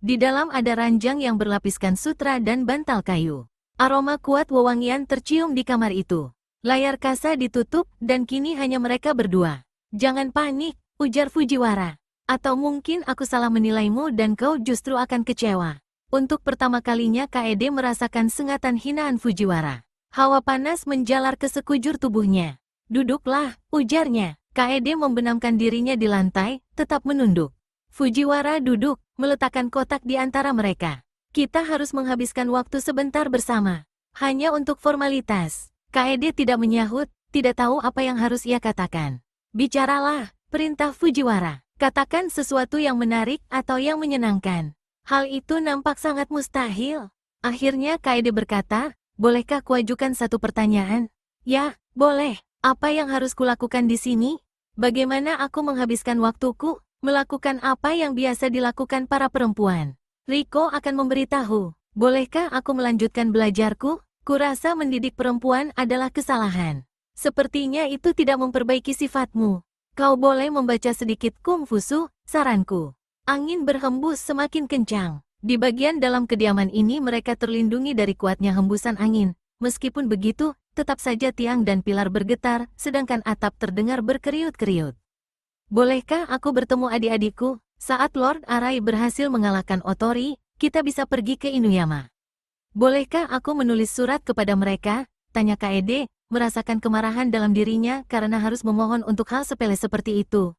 Di dalam ada ranjang yang berlapiskan sutra dan bantal kayu. Aroma kuat wewangian tercium di kamar itu. Layar kasa ditutup dan kini hanya mereka berdua. "Jangan panik," ujar Fujiwara. "Atau mungkin aku salah menilaimu dan kau justru akan kecewa." Untuk pertama kalinya Kaede merasakan sengatan hinaan Fujiwara. Hawa panas menjalar ke sekujur tubuhnya. "Duduklah," ujarnya. Kaede membenamkan dirinya di lantai, tetap menunduk. Fujiwara duduk, meletakkan kotak di antara mereka. "Kita harus menghabiskan waktu sebentar bersama. Hanya untuk formalitas." Kaede tidak menyahut, tidak tahu apa yang harus ia katakan. "Bicaralah," perintah Fujiwara. "Katakan sesuatu yang menarik atau yang menyenangkan." Hal itu nampak sangat mustahil. Akhirnya Kaede berkata, "Bolehkah kuajukan satu pertanyaan?" "Ya, boleh. Apa yang harus kulakukan di sini? Bagaimana aku menghabiskan waktuku? Melakukan apa yang biasa dilakukan para perempuan?" "Riko akan memberitahu. Bolehkah aku melanjutkan belajarku? Kurasa mendidik perempuan adalah kesalahan. Sepertinya itu tidak memperbaiki sifatmu. Kau boleh membaca sedikit kungfusu, saranku." Angin berhembus semakin kencang. Di bagian dalam kediaman ini mereka terlindungi dari kuatnya hembusan angin. Meskipun begitu, tetap saja tiang dan pilar bergetar, sedangkan atap terdengar berkeriut-keriut. "Bolehkah aku bertemu adik-adikku? Saat Lord Arai berhasil mengalahkan Otori, kita bisa pergi ke Inuyama. Bolehkah aku menulis surat kepada mereka?" tanya Kaede, merasakan kemarahan dalam dirinya karena harus memohon untuk hal sepele seperti itu.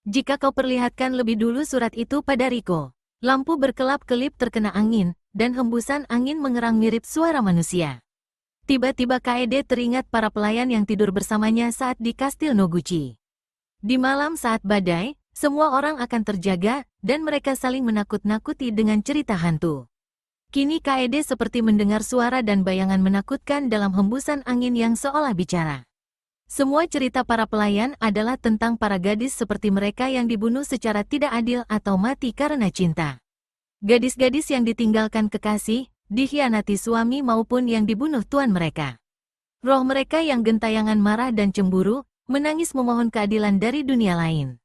"Jika kau perlihatkan lebih dulu surat itu pada Riko." Lampu berkelap-kelip terkena angin, dan hembusan angin mengerang mirip suara manusia. Tiba-tiba Kaede teringat para pelayan yang tidur bersamanya saat di Kastil Noguchi. Di malam saat badai, semua orang akan terjaga, dan mereka saling menakut-nakuti dengan cerita hantu. Kini Kaede seperti mendengar suara dan bayangan menakutkan dalam hembusan angin yang seolah bicara. Semua cerita para pelayan adalah tentang para gadis seperti mereka yang dibunuh secara tidak adil atau mati karena cinta. Gadis-gadis yang ditinggalkan kekasih, dikhianati suami maupun yang dibunuh tuan mereka. Roh mereka yang gentayangan marah dan cemburu, menangis memohon keadilan dari dunia lain.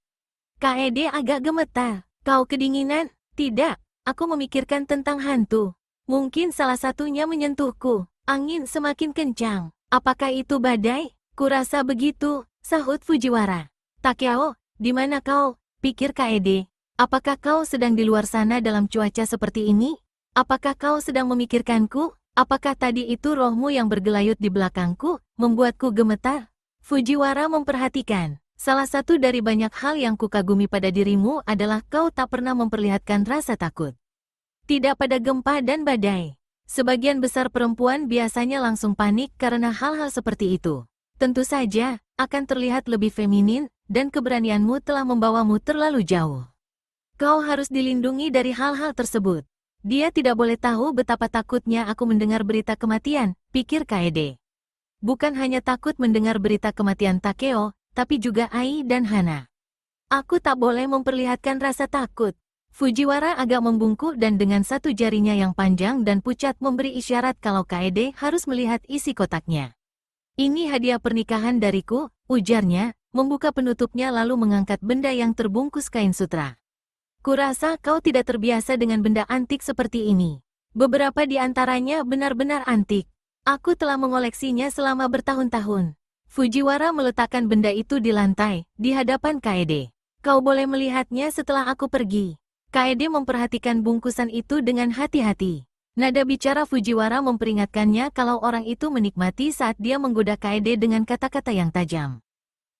Kaede agak gemetar. "Kau kedinginan?" "Tidak, aku memikirkan tentang hantu. Mungkin salah satunya menyentuhku." Angin semakin kencang. "Apakah itu badai?" "Kurasa begitu," sahut Fujiwara. "Takeo, di mana kau?" pikir Kaede. "Apakah kau sedang di luar sana dalam cuaca seperti ini? Apakah kau sedang memikirkanku? Apakah tadi itu rohmu yang bergelayut di belakangku, membuatku gemetar?" Fujiwara memperhatikan. "Salah satu dari banyak hal yang kukagumi pada dirimu adalah kau tak pernah memperlihatkan rasa takut. Tidak pada gempa dan badai. Sebagian besar perempuan biasanya langsung panik karena hal-hal seperti itu. Tentu saja, akan terlihat lebih feminin, dan keberanianmu telah membawamu terlalu jauh. Kau harus dilindungi dari hal-hal tersebut." "Dia tidak boleh tahu betapa takutnya aku mendengar berita kematian," pikir Kaede. Bukan hanya takut mendengar berita kematian Takeo, tapi juga Ai dan Hana. "Aku tak boleh memperlihatkan rasa takut." Fujiwara agak membungkuk dan dengan satu jarinya yang panjang dan pucat memberi isyarat kalau Kaede harus melihat isi kotaknya. Ini hadiah pernikahan dariku, ujarnya, membuka penutupnya lalu mengangkat benda yang terbungkus kain sutra. Kurasa kau tidak terbiasa dengan benda antik seperti ini. Beberapa di antaranya benar-benar antik. Aku telah mengoleksinya selama bertahun-tahun. Fujiwara meletakkan benda itu di lantai, di hadapan Kaede. Kau boleh melihatnya setelah aku pergi. Kaede memperhatikan bungkusan itu dengan hati-hati. Nada bicara Fujiwara memperingatkannya kalau orang itu menikmati saat dia menggoda Kaede dengan kata-kata yang tajam.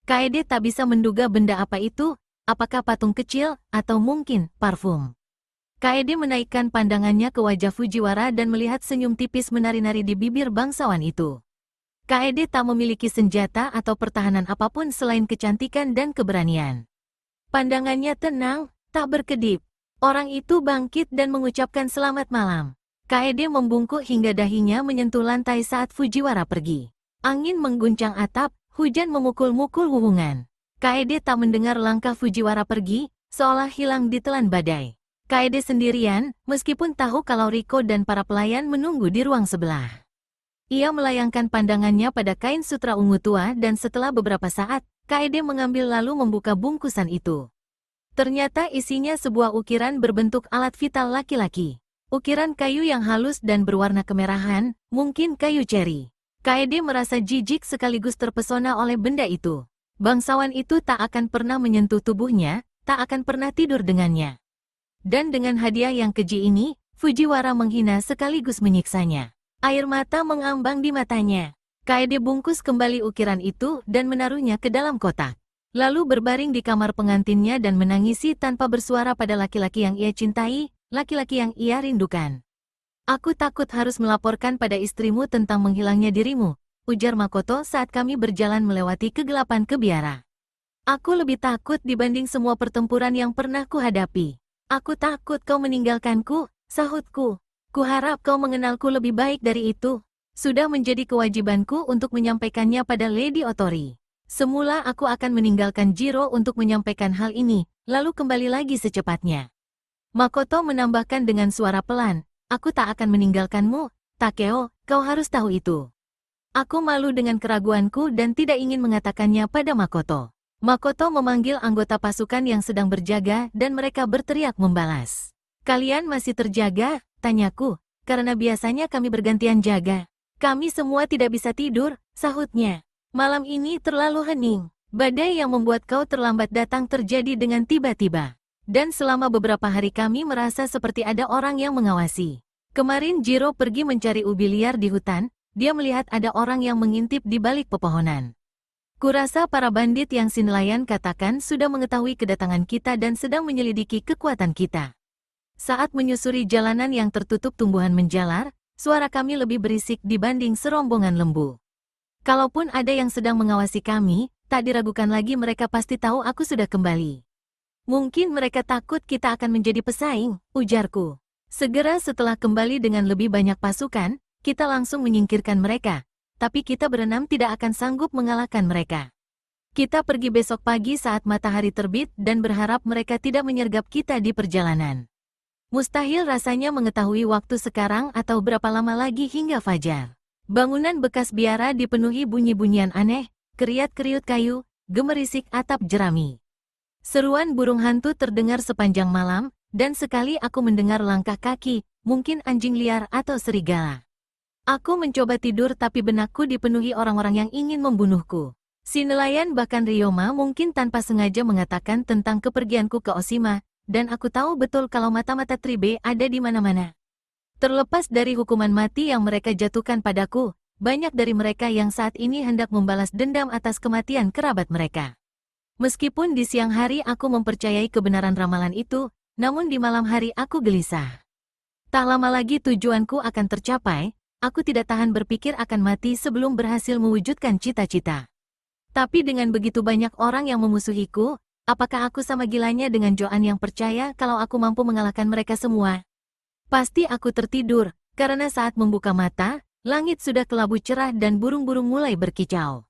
Kaede tak bisa menduga benda apa itu, apakah patung kecil, atau mungkin parfum. Kaede menaikkan pandangannya ke wajah Fujiwara dan melihat senyum tipis menari-nari di bibir bangsawan itu. Kaede tak memiliki senjata atau pertahanan apapun selain kecantikan dan keberanian. Pandangannya tenang, tak berkedip. Orang itu bangkit dan mengucapkan selamat malam. Kaede membungkuk hingga dahinya menyentuh lantai saat Fujiwara pergi. Angin mengguncang atap, hujan memukul-mukul wuwungan. Kaede tak mendengar langkah Fujiwara pergi, seolah hilang ditelan badai. Kaede sendirian, meskipun tahu kalau Riko dan para pelayan menunggu di ruang sebelah. Ia melayangkan pandangannya pada kain sutra ungu tua dan setelah beberapa saat, Kaede mengambil lalu membuka bungkusan itu. Ternyata isinya sebuah ukiran berbentuk alat vital laki-laki. Ukiran kayu yang halus dan berwarna kemerahan, mungkin kayu ceri. Kaede merasa jijik sekaligus terpesona oleh benda itu. Bangsawan itu tak akan pernah menyentuh tubuhnya, tak akan pernah tidur dengannya. Dan dengan hadiah yang keji ini, Fujiwara menghina sekaligus menyiksanya. Air mata mengambang di matanya. Kaede bungkus kembali ukiran itu dan menaruhnya ke dalam kotak. Lalu berbaring di kamar pengantinnya dan menangisi tanpa bersuara pada laki-laki yang ia cintai, laki-laki yang ia rindukan. Aku takut harus melaporkan pada istrimu tentang menghilangnya dirimu, ujar Makoto saat kami berjalan melewati kegelapan kebiara. Aku lebih takut dibanding semua pertempuran yang pernah kuhadapi. Aku takut kau meninggalkanku, sahutku. Kuharap kau mengenalku lebih baik dari itu. Sudah menjadi kewajibanku untuk menyampaikannya pada Lady Otori. Semula aku akan meninggalkan Jiro untuk menyampaikan hal ini, lalu kembali lagi secepatnya. Makoto menambahkan dengan suara pelan, aku tak akan meninggalkanmu, Takeo, kau harus tahu itu. Aku malu dengan keraguanku dan tidak ingin mengatakannya pada Makoto. Makoto memanggil anggota pasukan yang sedang berjaga dan mereka berteriak membalas. Kalian masih terjaga? Tanyaku, karena biasanya kami bergantian jaga. Kami semua tidak bisa tidur, sahutnya. Malam ini terlalu hening. Badai yang membuat kau terlambat datang terjadi dengan tiba-tiba. Dan selama beberapa hari kami merasa seperti ada orang yang mengawasi. Kemarin Jiro pergi mencari ubi liar di hutan, dia melihat ada orang yang mengintip di balik pepohonan. Kurasa para bandit yang si nelayan katakan sudah mengetahui kedatangan kita dan sedang menyelidiki kekuatan kita. Saat menyusuri jalanan yang tertutup tumbuhan menjalar, suara kami lebih berisik dibanding serombongan lembu. Kalaupun ada yang sedang mengawasi kami, tak diragukan lagi mereka pasti tahu aku sudah kembali. Mungkin mereka takut kita akan menjadi pesaing, ujarku. Segera setelah kembali dengan lebih banyak pasukan, kita langsung menyingkirkan mereka. Tapi kita berenam tidak akan sanggup mengalahkan mereka. Kita pergi besok pagi saat matahari terbit dan berharap mereka tidak menyergap kita di perjalanan. Mustahil rasanya mengetahui waktu sekarang atau berapa lama lagi hingga fajar. Bangunan bekas biara dipenuhi bunyi-bunyian aneh, keriat-keriut kayu, gemerisik atap jerami. Seruan burung hantu terdengar sepanjang malam, dan sekali aku mendengar langkah kaki, mungkin anjing liar atau serigala. Aku mencoba tidur tapi benakku dipenuhi orang-orang yang ingin membunuhku. Si nelayan bahkan Ryoma mungkin tanpa sengaja mengatakan tentang kepergianku ke Oshima, dan aku tahu betul kalau mata-mata Tribe ada di mana-mana. Terlepas dari hukuman mati yang mereka jatuhkan padaku, banyak dari mereka yang saat ini hendak membalas dendam atas kematian kerabat mereka. Meskipun di siang hari aku mempercayai kebenaran ramalan itu, namun di malam hari aku gelisah. Tak lama lagi tujuanku akan tercapai, aku tidak tahan berpikir akan mati sebelum berhasil mewujudkan cita-cita. Tapi dengan begitu banyak orang yang memusuhiku, apakah aku sama gilanya dengan Joan yang percaya kalau aku mampu mengalahkan mereka semua? Pasti aku tertidur, karena saat membuka mata, langit sudah kelabu cerah dan burung-burung mulai berkicau.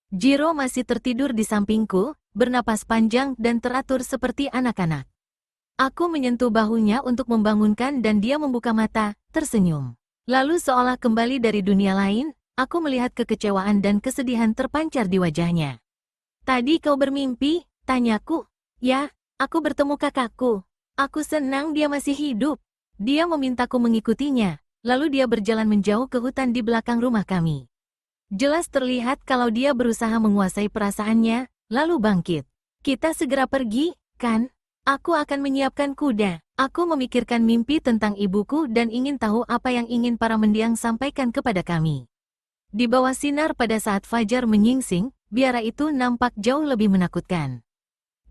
Jiro masih tertidur di sampingku, bernapas panjang dan teratur seperti anak-anak. Aku menyentuh bahunya untuk membangunkan dan dia membuka mata, tersenyum. Lalu seolah kembali dari dunia lain, aku melihat kekecewaan dan kesedihan terpancar di wajahnya. Tadi kau bermimpi? Tanyaku. Ya, aku bertemu kakakku. Aku senang dia masih hidup. Dia memintaku mengikutinya, lalu dia berjalan menjauh ke hutan di belakang rumah kami. Jelas terlihat kalau dia berusaha menguasai perasaannya, lalu bangkit. Kita segera pergi, kan? Aku akan menyiapkan kuda. Aku memikirkan mimpi tentang ibuku dan ingin tahu apa yang ingin para mendiang sampaikan kepada kami. Di bawah sinar pada saat fajar menyingsing, biara itu nampak jauh lebih menakutkan.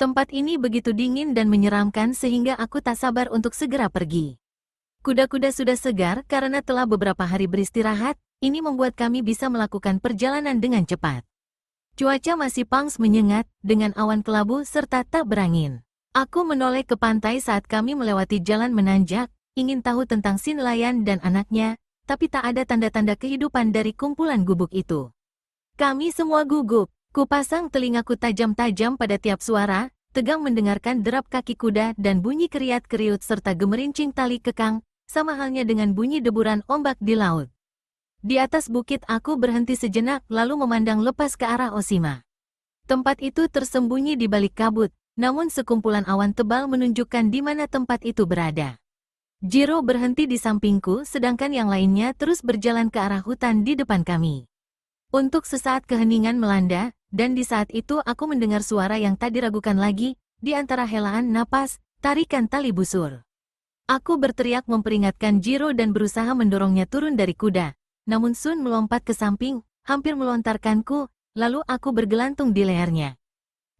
Tempat ini begitu dingin dan menyeramkan sehingga aku tak sabar untuk segera pergi. Kuda-kuda sudah segar karena telah beberapa hari beristirahat, ini membuat kami bisa melakukan perjalanan dengan cepat. Cuaca masih panas menyengat, dengan awan kelabu serta tak berangin. Aku menoleh ke pantai saat kami melewati jalan menanjak, ingin tahu tentang si nelayan dan anaknya, tapi tak ada tanda-tanda kehidupan dari kumpulan gubuk itu. Kami semua gugup, kupasang telingaku tajam-tajam pada tiap suara, tegang mendengarkan derap kaki kuda dan bunyi keriat-keriut serta gemerincing tali kekang, sama halnya dengan bunyi deburan ombak di laut. Di atas bukit aku berhenti sejenak lalu memandang lepas ke arah Oshima. Tempat itu tersembunyi di balik kabut, namun sekumpulan awan tebal menunjukkan di mana tempat itu berada. Jiro berhenti di sampingku sedangkan yang lainnya terus berjalan ke arah hutan di depan kami. Untuk sesaat keheningan melanda, dan di saat itu aku mendengar suara yang tak diragukan lagi, di antara helaan napas, tarikan tali busur. Aku berteriak memperingatkan Jiro dan berusaha mendorongnya turun dari kuda. Namun Sun melompat ke samping, hampir melontarkanku, lalu aku bergelantung di lehernya.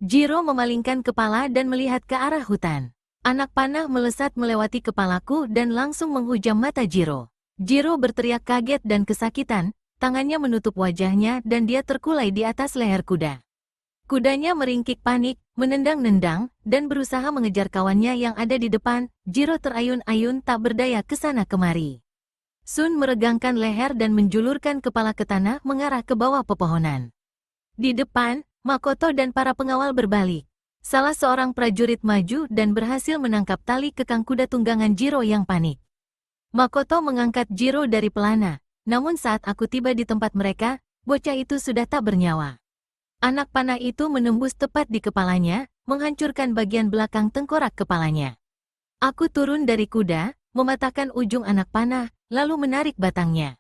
Jiro memalingkan kepala dan melihat ke arah hutan. Anak panah melesat melewati kepalaku dan langsung menghujam mata Jiro. Jiro berteriak kaget dan kesakitan, tangannya menutup wajahnya dan dia terkulai di atas leher kuda. Kudanya meringkik panik, menendang-nendang, dan berusaha mengejar kawannya yang ada di depan. Jiro terayun-ayun tak berdaya ke sana kemari. Sun meregangkan leher dan menjulurkan kepala ke tanah mengarah ke bawah pepohonan. Di depan, Makoto dan para pengawal berbalik. Salah seorang prajurit maju dan berhasil menangkap tali kekang kuda tunggangan Jiro yang panik. Makoto mengangkat Jiro dari pelana, namun saat aku tiba di tempat mereka, bocah itu sudah tak bernyawa. Anak panah itu menembus tepat di kepalanya, menghancurkan bagian belakang tengkorak kepalanya. Aku turun dari kuda, mematahkan ujung anak panah, lalu menarik batangnya.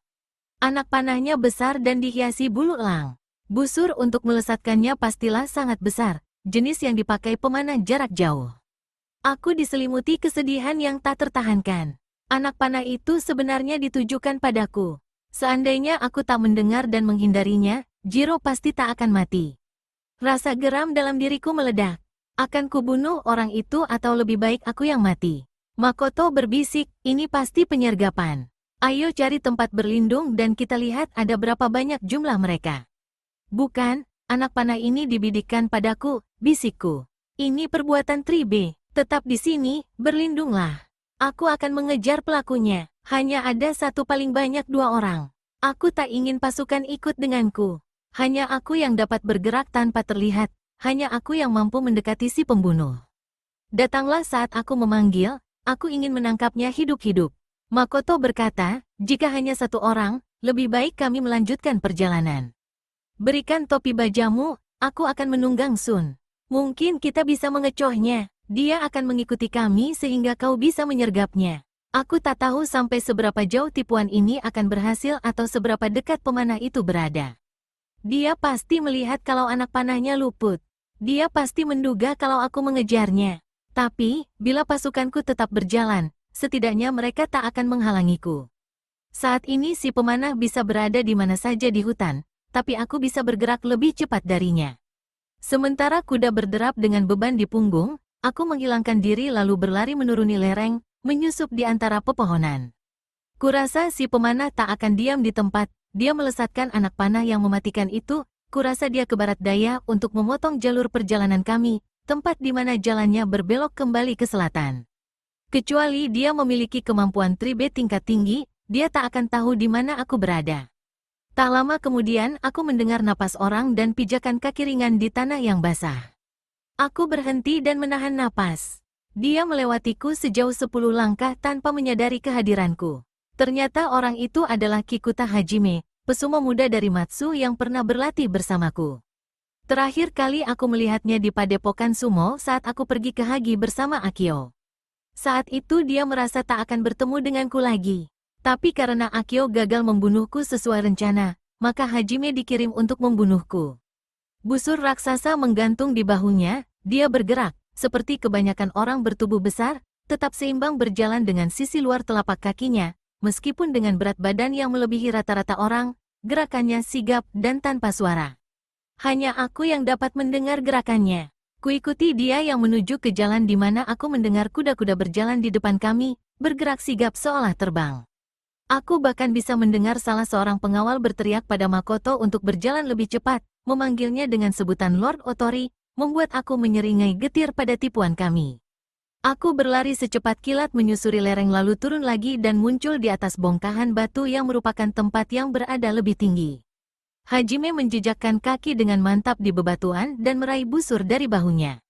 Anak panahnya besar dan dihiasi bulu elang. Busur untuk melesatkannya pastilah sangat besar, jenis yang dipakai pemanah jarak jauh. Aku diselimuti kesedihan yang tak tertahankan. Anak panah itu sebenarnya ditujukan padaku. Seandainya aku tak mendengar dan menghindarinya, Jiro pasti tak akan mati. Rasa geram dalam diriku meledak. Akan kubunuh orang itu atau lebih baik aku yang mati? Makoto berbisik, ini pasti penyergapan. Ayo cari tempat berlindung dan kita lihat ada berapa banyak jumlah mereka. Bukan, anak panah ini dibidikkan padaku, bisikku. Ini perbuatan Tribe, tetap di sini, berlindunglah. Aku akan mengejar pelakunya, hanya ada satu paling banyak 2 orang. Aku tak ingin pasukan ikut denganku. Hanya aku yang dapat bergerak tanpa terlihat, hanya aku yang mampu mendekati si pembunuh. Datanglah saat aku memanggil, aku ingin menangkapnya hidup-hidup. Makoto berkata, jika hanya 1 orang, lebih baik kami melanjutkan perjalanan. Berikan topi bajamu, aku akan menunggang Sun. Mungkin kita bisa mengecohnya. Dia akan mengikuti kami sehingga kau bisa menyergapnya. Aku tak tahu sampai seberapa jauh tipuan ini akan berhasil atau seberapa dekat pemanah itu berada. Dia pasti melihat kalau anak panahnya luput. Dia pasti menduga kalau aku mengejarnya. Tapi, bila pasukanku tetap berjalan, setidaknya mereka tak akan menghalangiku. Saat ini si pemanah bisa berada di mana saja di hutan, tapi aku bisa bergerak lebih cepat darinya. Sementara kuda berderap dengan beban di punggung, aku menghilangkan diri lalu berlari menuruni lereng, menyusup di antara pepohonan. Kurasa si pemanah tak akan diam di tempat, dia melesatkan anak panah yang mematikan itu, kurasa dia ke barat daya untuk memotong jalur perjalanan kami, tempat di mana jalannya berbelok kembali ke selatan. Kecuali dia memiliki kemampuan Tribe tingkat tinggi, dia tak akan tahu di mana aku berada. Tak lama kemudian aku mendengar napas orang dan pijakan kaki ringan di tanah yang basah. Aku berhenti dan menahan napas. Dia melewatiku sejauh 10 langkah tanpa menyadari kehadiranku. Ternyata orang itu adalah Kikuta Hajime, pesumo muda dari Matsu yang pernah berlatih bersamaku. Terakhir kali aku melihatnya di padepokan sumo saat aku pergi ke Hagi bersama Akio. Saat itu dia merasa tak akan bertemu denganku lagi. Tapi karena Akio gagal membunuhku sesuai rencana, maka Hajime dikirim untuk membunuhku. Busur raksasa menggantung di bahunya, dia bergerak. Seperti kebanyakan orang bertubuh besar, tetap seimbang berjalan dengan sisi luar telapak kakinya, meskipun dengan berat badan yang melebihi rata-rata orang, gerakannya sigap dan tanpa suara. Hanya aku yang dapat mendengar gerakannya. Kuikuti dia yang menuju ke jalan di mana aku mendengar kuda-kuda berjalan di depan kami, bergerak sigap seolah terbang. Aku bahkan bisa mendengar salah seorang pengawal berteriak pada Makoto untuk berjalan lebih cepat, memanggilnya dengan sebutan Lord Otori, membuat aku menyeringai getir pada tipuan kami. Aku berlari secepat kilat menyusuri lereng lalu turun lagi dan muncul di atas bongkahan batu yang merupakan tempat yang berada lebih tinggi. Hajime menjejakkan kaki dengan mantap di bebatuan dan meraih busur dari bahunya.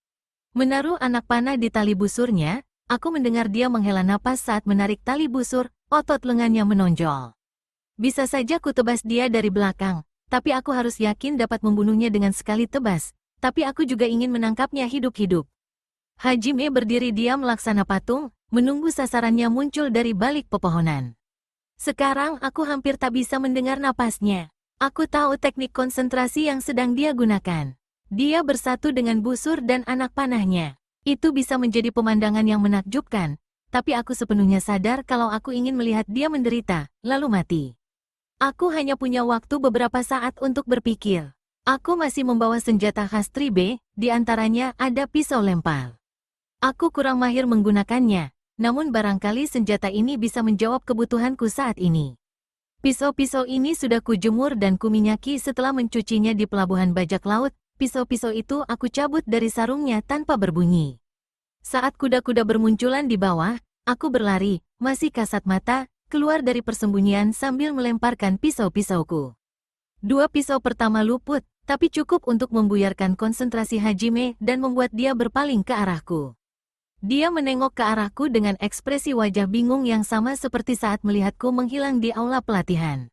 Menaruh anak panah di tali busurnya, aku mendengar dia menghela napas saat menarik tali busur, otot lengannya menonjol. Bisa saja ku tebas dia dari belakang, tapi aku harus yakin dapat membunuhnya dengan sekali tebas. Tapi aku juga ingin menangkapnya hidup-hidup. Hajime berdiri diam laksana patung, menunggu sasarannya muncul dari balik pepohonan. Sekarang aku hampir tak bisa mendengar napasnya. Aku tahu teknik konsentrasi yang sedang dia gunakan. Dia bersatu dengan busur dan anak panahnya. Itu bisa menjadi pemandangan yang menakjubkan, tapi aku sepenuhnya sadar kalau aku ingin melihat dia menderita, lalu mati. Aku hanya punya waktu beberapa saat untuk berpikir. Aku masih membawa senjata khas Tribe, di antaranya ada pisau lempar. Aku kurang mahir menggunakannya, namun barangkali senjata ini bisa menjawab kebutuhanku saat ini. Pisau-pisau ini sudah kujemur dan kuminyaki setelah mencucinya di pelabuhan bajak laut. Pisau-pisau itu aku cabut dari sarungnya tanpa berbunyi. Saat kuda-kuda bermunculan di bawah, aku berlari, masih kasat mata, keluar dari persembunyian sambil melemparkan pisau-pisauku. 2 pisau pertama luput, tapi cukup untuk membuyarkan konsentrasi Hajime dan membuat dia berpaling ke arahku. Dia menengok ke arahku dengan ekspresi wajah bingung yang sama seperti saat melihatku menghilang di aula pelatihan.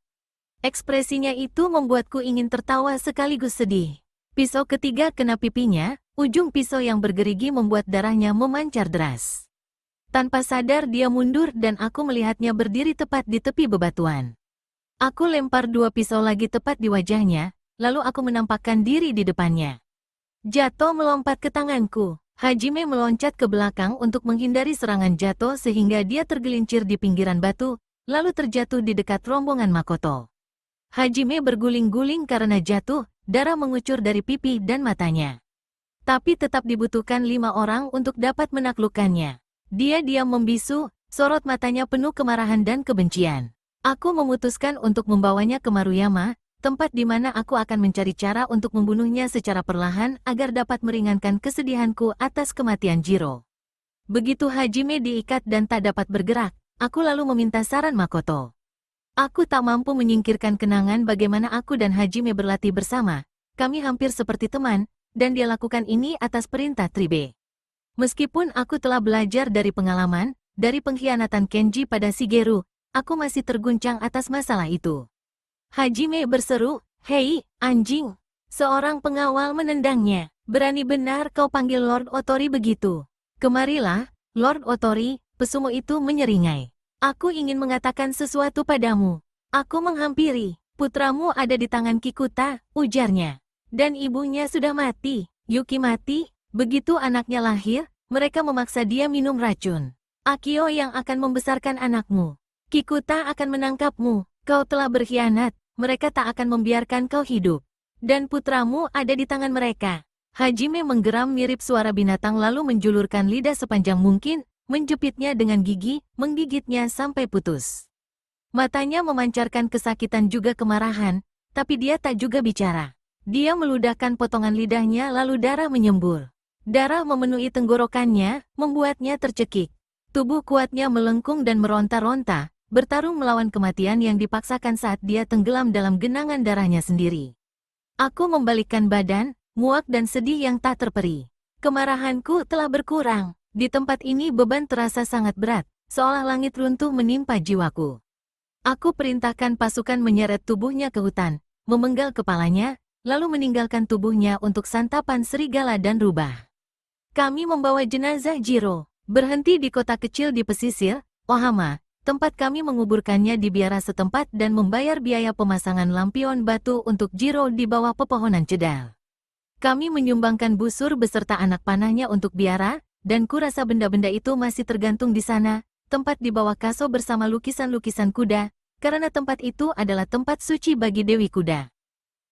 Ekspresinya itu membuatku ingin tertawa sekaligus sedih. Pisau ketiga kena pipinya, ujung pisau yang bergerigi membuat darahnya memancar deras. Tanpa sadar dia mundur dan aku melihatnya berdiri tepat di tepi bebatuan. Aku lempar 2 pisau lagi tepat di wajahnya, lalu aku menampakkan diri di depannya. Jato melompat ke tanganku. Hajime meloncat ke belakang untuk menghindari serangan Jato sehingga dia tergelincir di pinggiran batu, lalu terjatuh di dekat rombongan Makoto. Hajime berguling-guling karena jatuh, darah mengucur dari pipi dan matanya. Tapi tetap dibutuhkan 5 orang untuk dapat menaklukkannya. Dia diam membisu, sorot matanya penuh kemarahan dan kebencian. Aku memutuskan untuk membawanya ke Maruyama, tempat di mana aku akan mencari cara untuk membunuhnya secara perlahan agar dapat meringankan kesedihanku atas kematian Jiro. Begitu Hajime diikat dan tak dapat bergerak, aku lalu meminta saran Makoto. Aku tak mampu menyingkirkan kenangan bagaimana aku dan Hajime berlatih bersama. Kami hampir seperti teman, dan dia lakukan ini atas perintah Tribe. Meskipun aku telah belajar dari pengalaman, dari pengkhianatan Kenji pada Shigeru, aku masih terguncang atas masalah itu. Hajime berseru, "Hei, anjing!" Seorang pengawal menendangnya. "Berani benar kau panggil Lord Otori begitu. Kemarilah, Lord Otori," pesumo itu menyeringai. "Aku ingin mengatakan sesuatu padamu." Aku menghampiri. "Putramu ada di tangan Kikuta," ujarnya. "Dan ibunya sudah mati." "Yuki mati?" Begitu anaknya lahir, mereka memaksa dia minum racun. "Akio yang akan membesarkan anakmu. Kikuta akan menangkapmu. Kau telah berkhianat. Mereka tak akan membiarkan kau hidup. Dan putramu ada di tangan mereka." Hajime menggeram mirip suara binatang lalu menjulurkan lidah sepanjang mungkin, menjepitnya dengan gigi, menggigitnya sampai putus. Matanya memancarkan kesakitan juga kemarahan, tapi dia tak juga bicara. Dia meludahkan potongan lidahnya lalu darah menyembur. Darah memenuhi tenggorokannya, membuatnya tercekik. Tubuh kuatnya melengkung dan meronta-ronta, bertarung melawan kematian yang dipaksakan saat dia tenggelam dalam genangan darahnya sendiri. Aku membalikkan badan, muak dan sedih yang tak terperi. Kemarahanku telah berkurang. Di tempat ini beban terasa sangat berat, seolah langit runtuh menimpa jiwaku. Aku perintahkan pasukan menyeret tubuhnya ke hutan, memenggal kepalanya, lalu meninggalkan tubuhnya untuk santapan serigala dan rubah. Kami membawa jenazah Jiro, berhenti di kota kecil di pesisir, Ohama, tempat kami menguburkannya di biara setempat dan membayar biaya pemasangan lampion batu untuk Jiro di bawah pepohonan cedal. Kami menyumbangkan busur beserta anak panahnya untuk biara, dan kurasa benda-benda itu masih tergantung di sana, tempat di bawah kaso bersama lukisan-lukisan kuda, karena tempat itu adalah tempat suci bagi Dewi Kuda.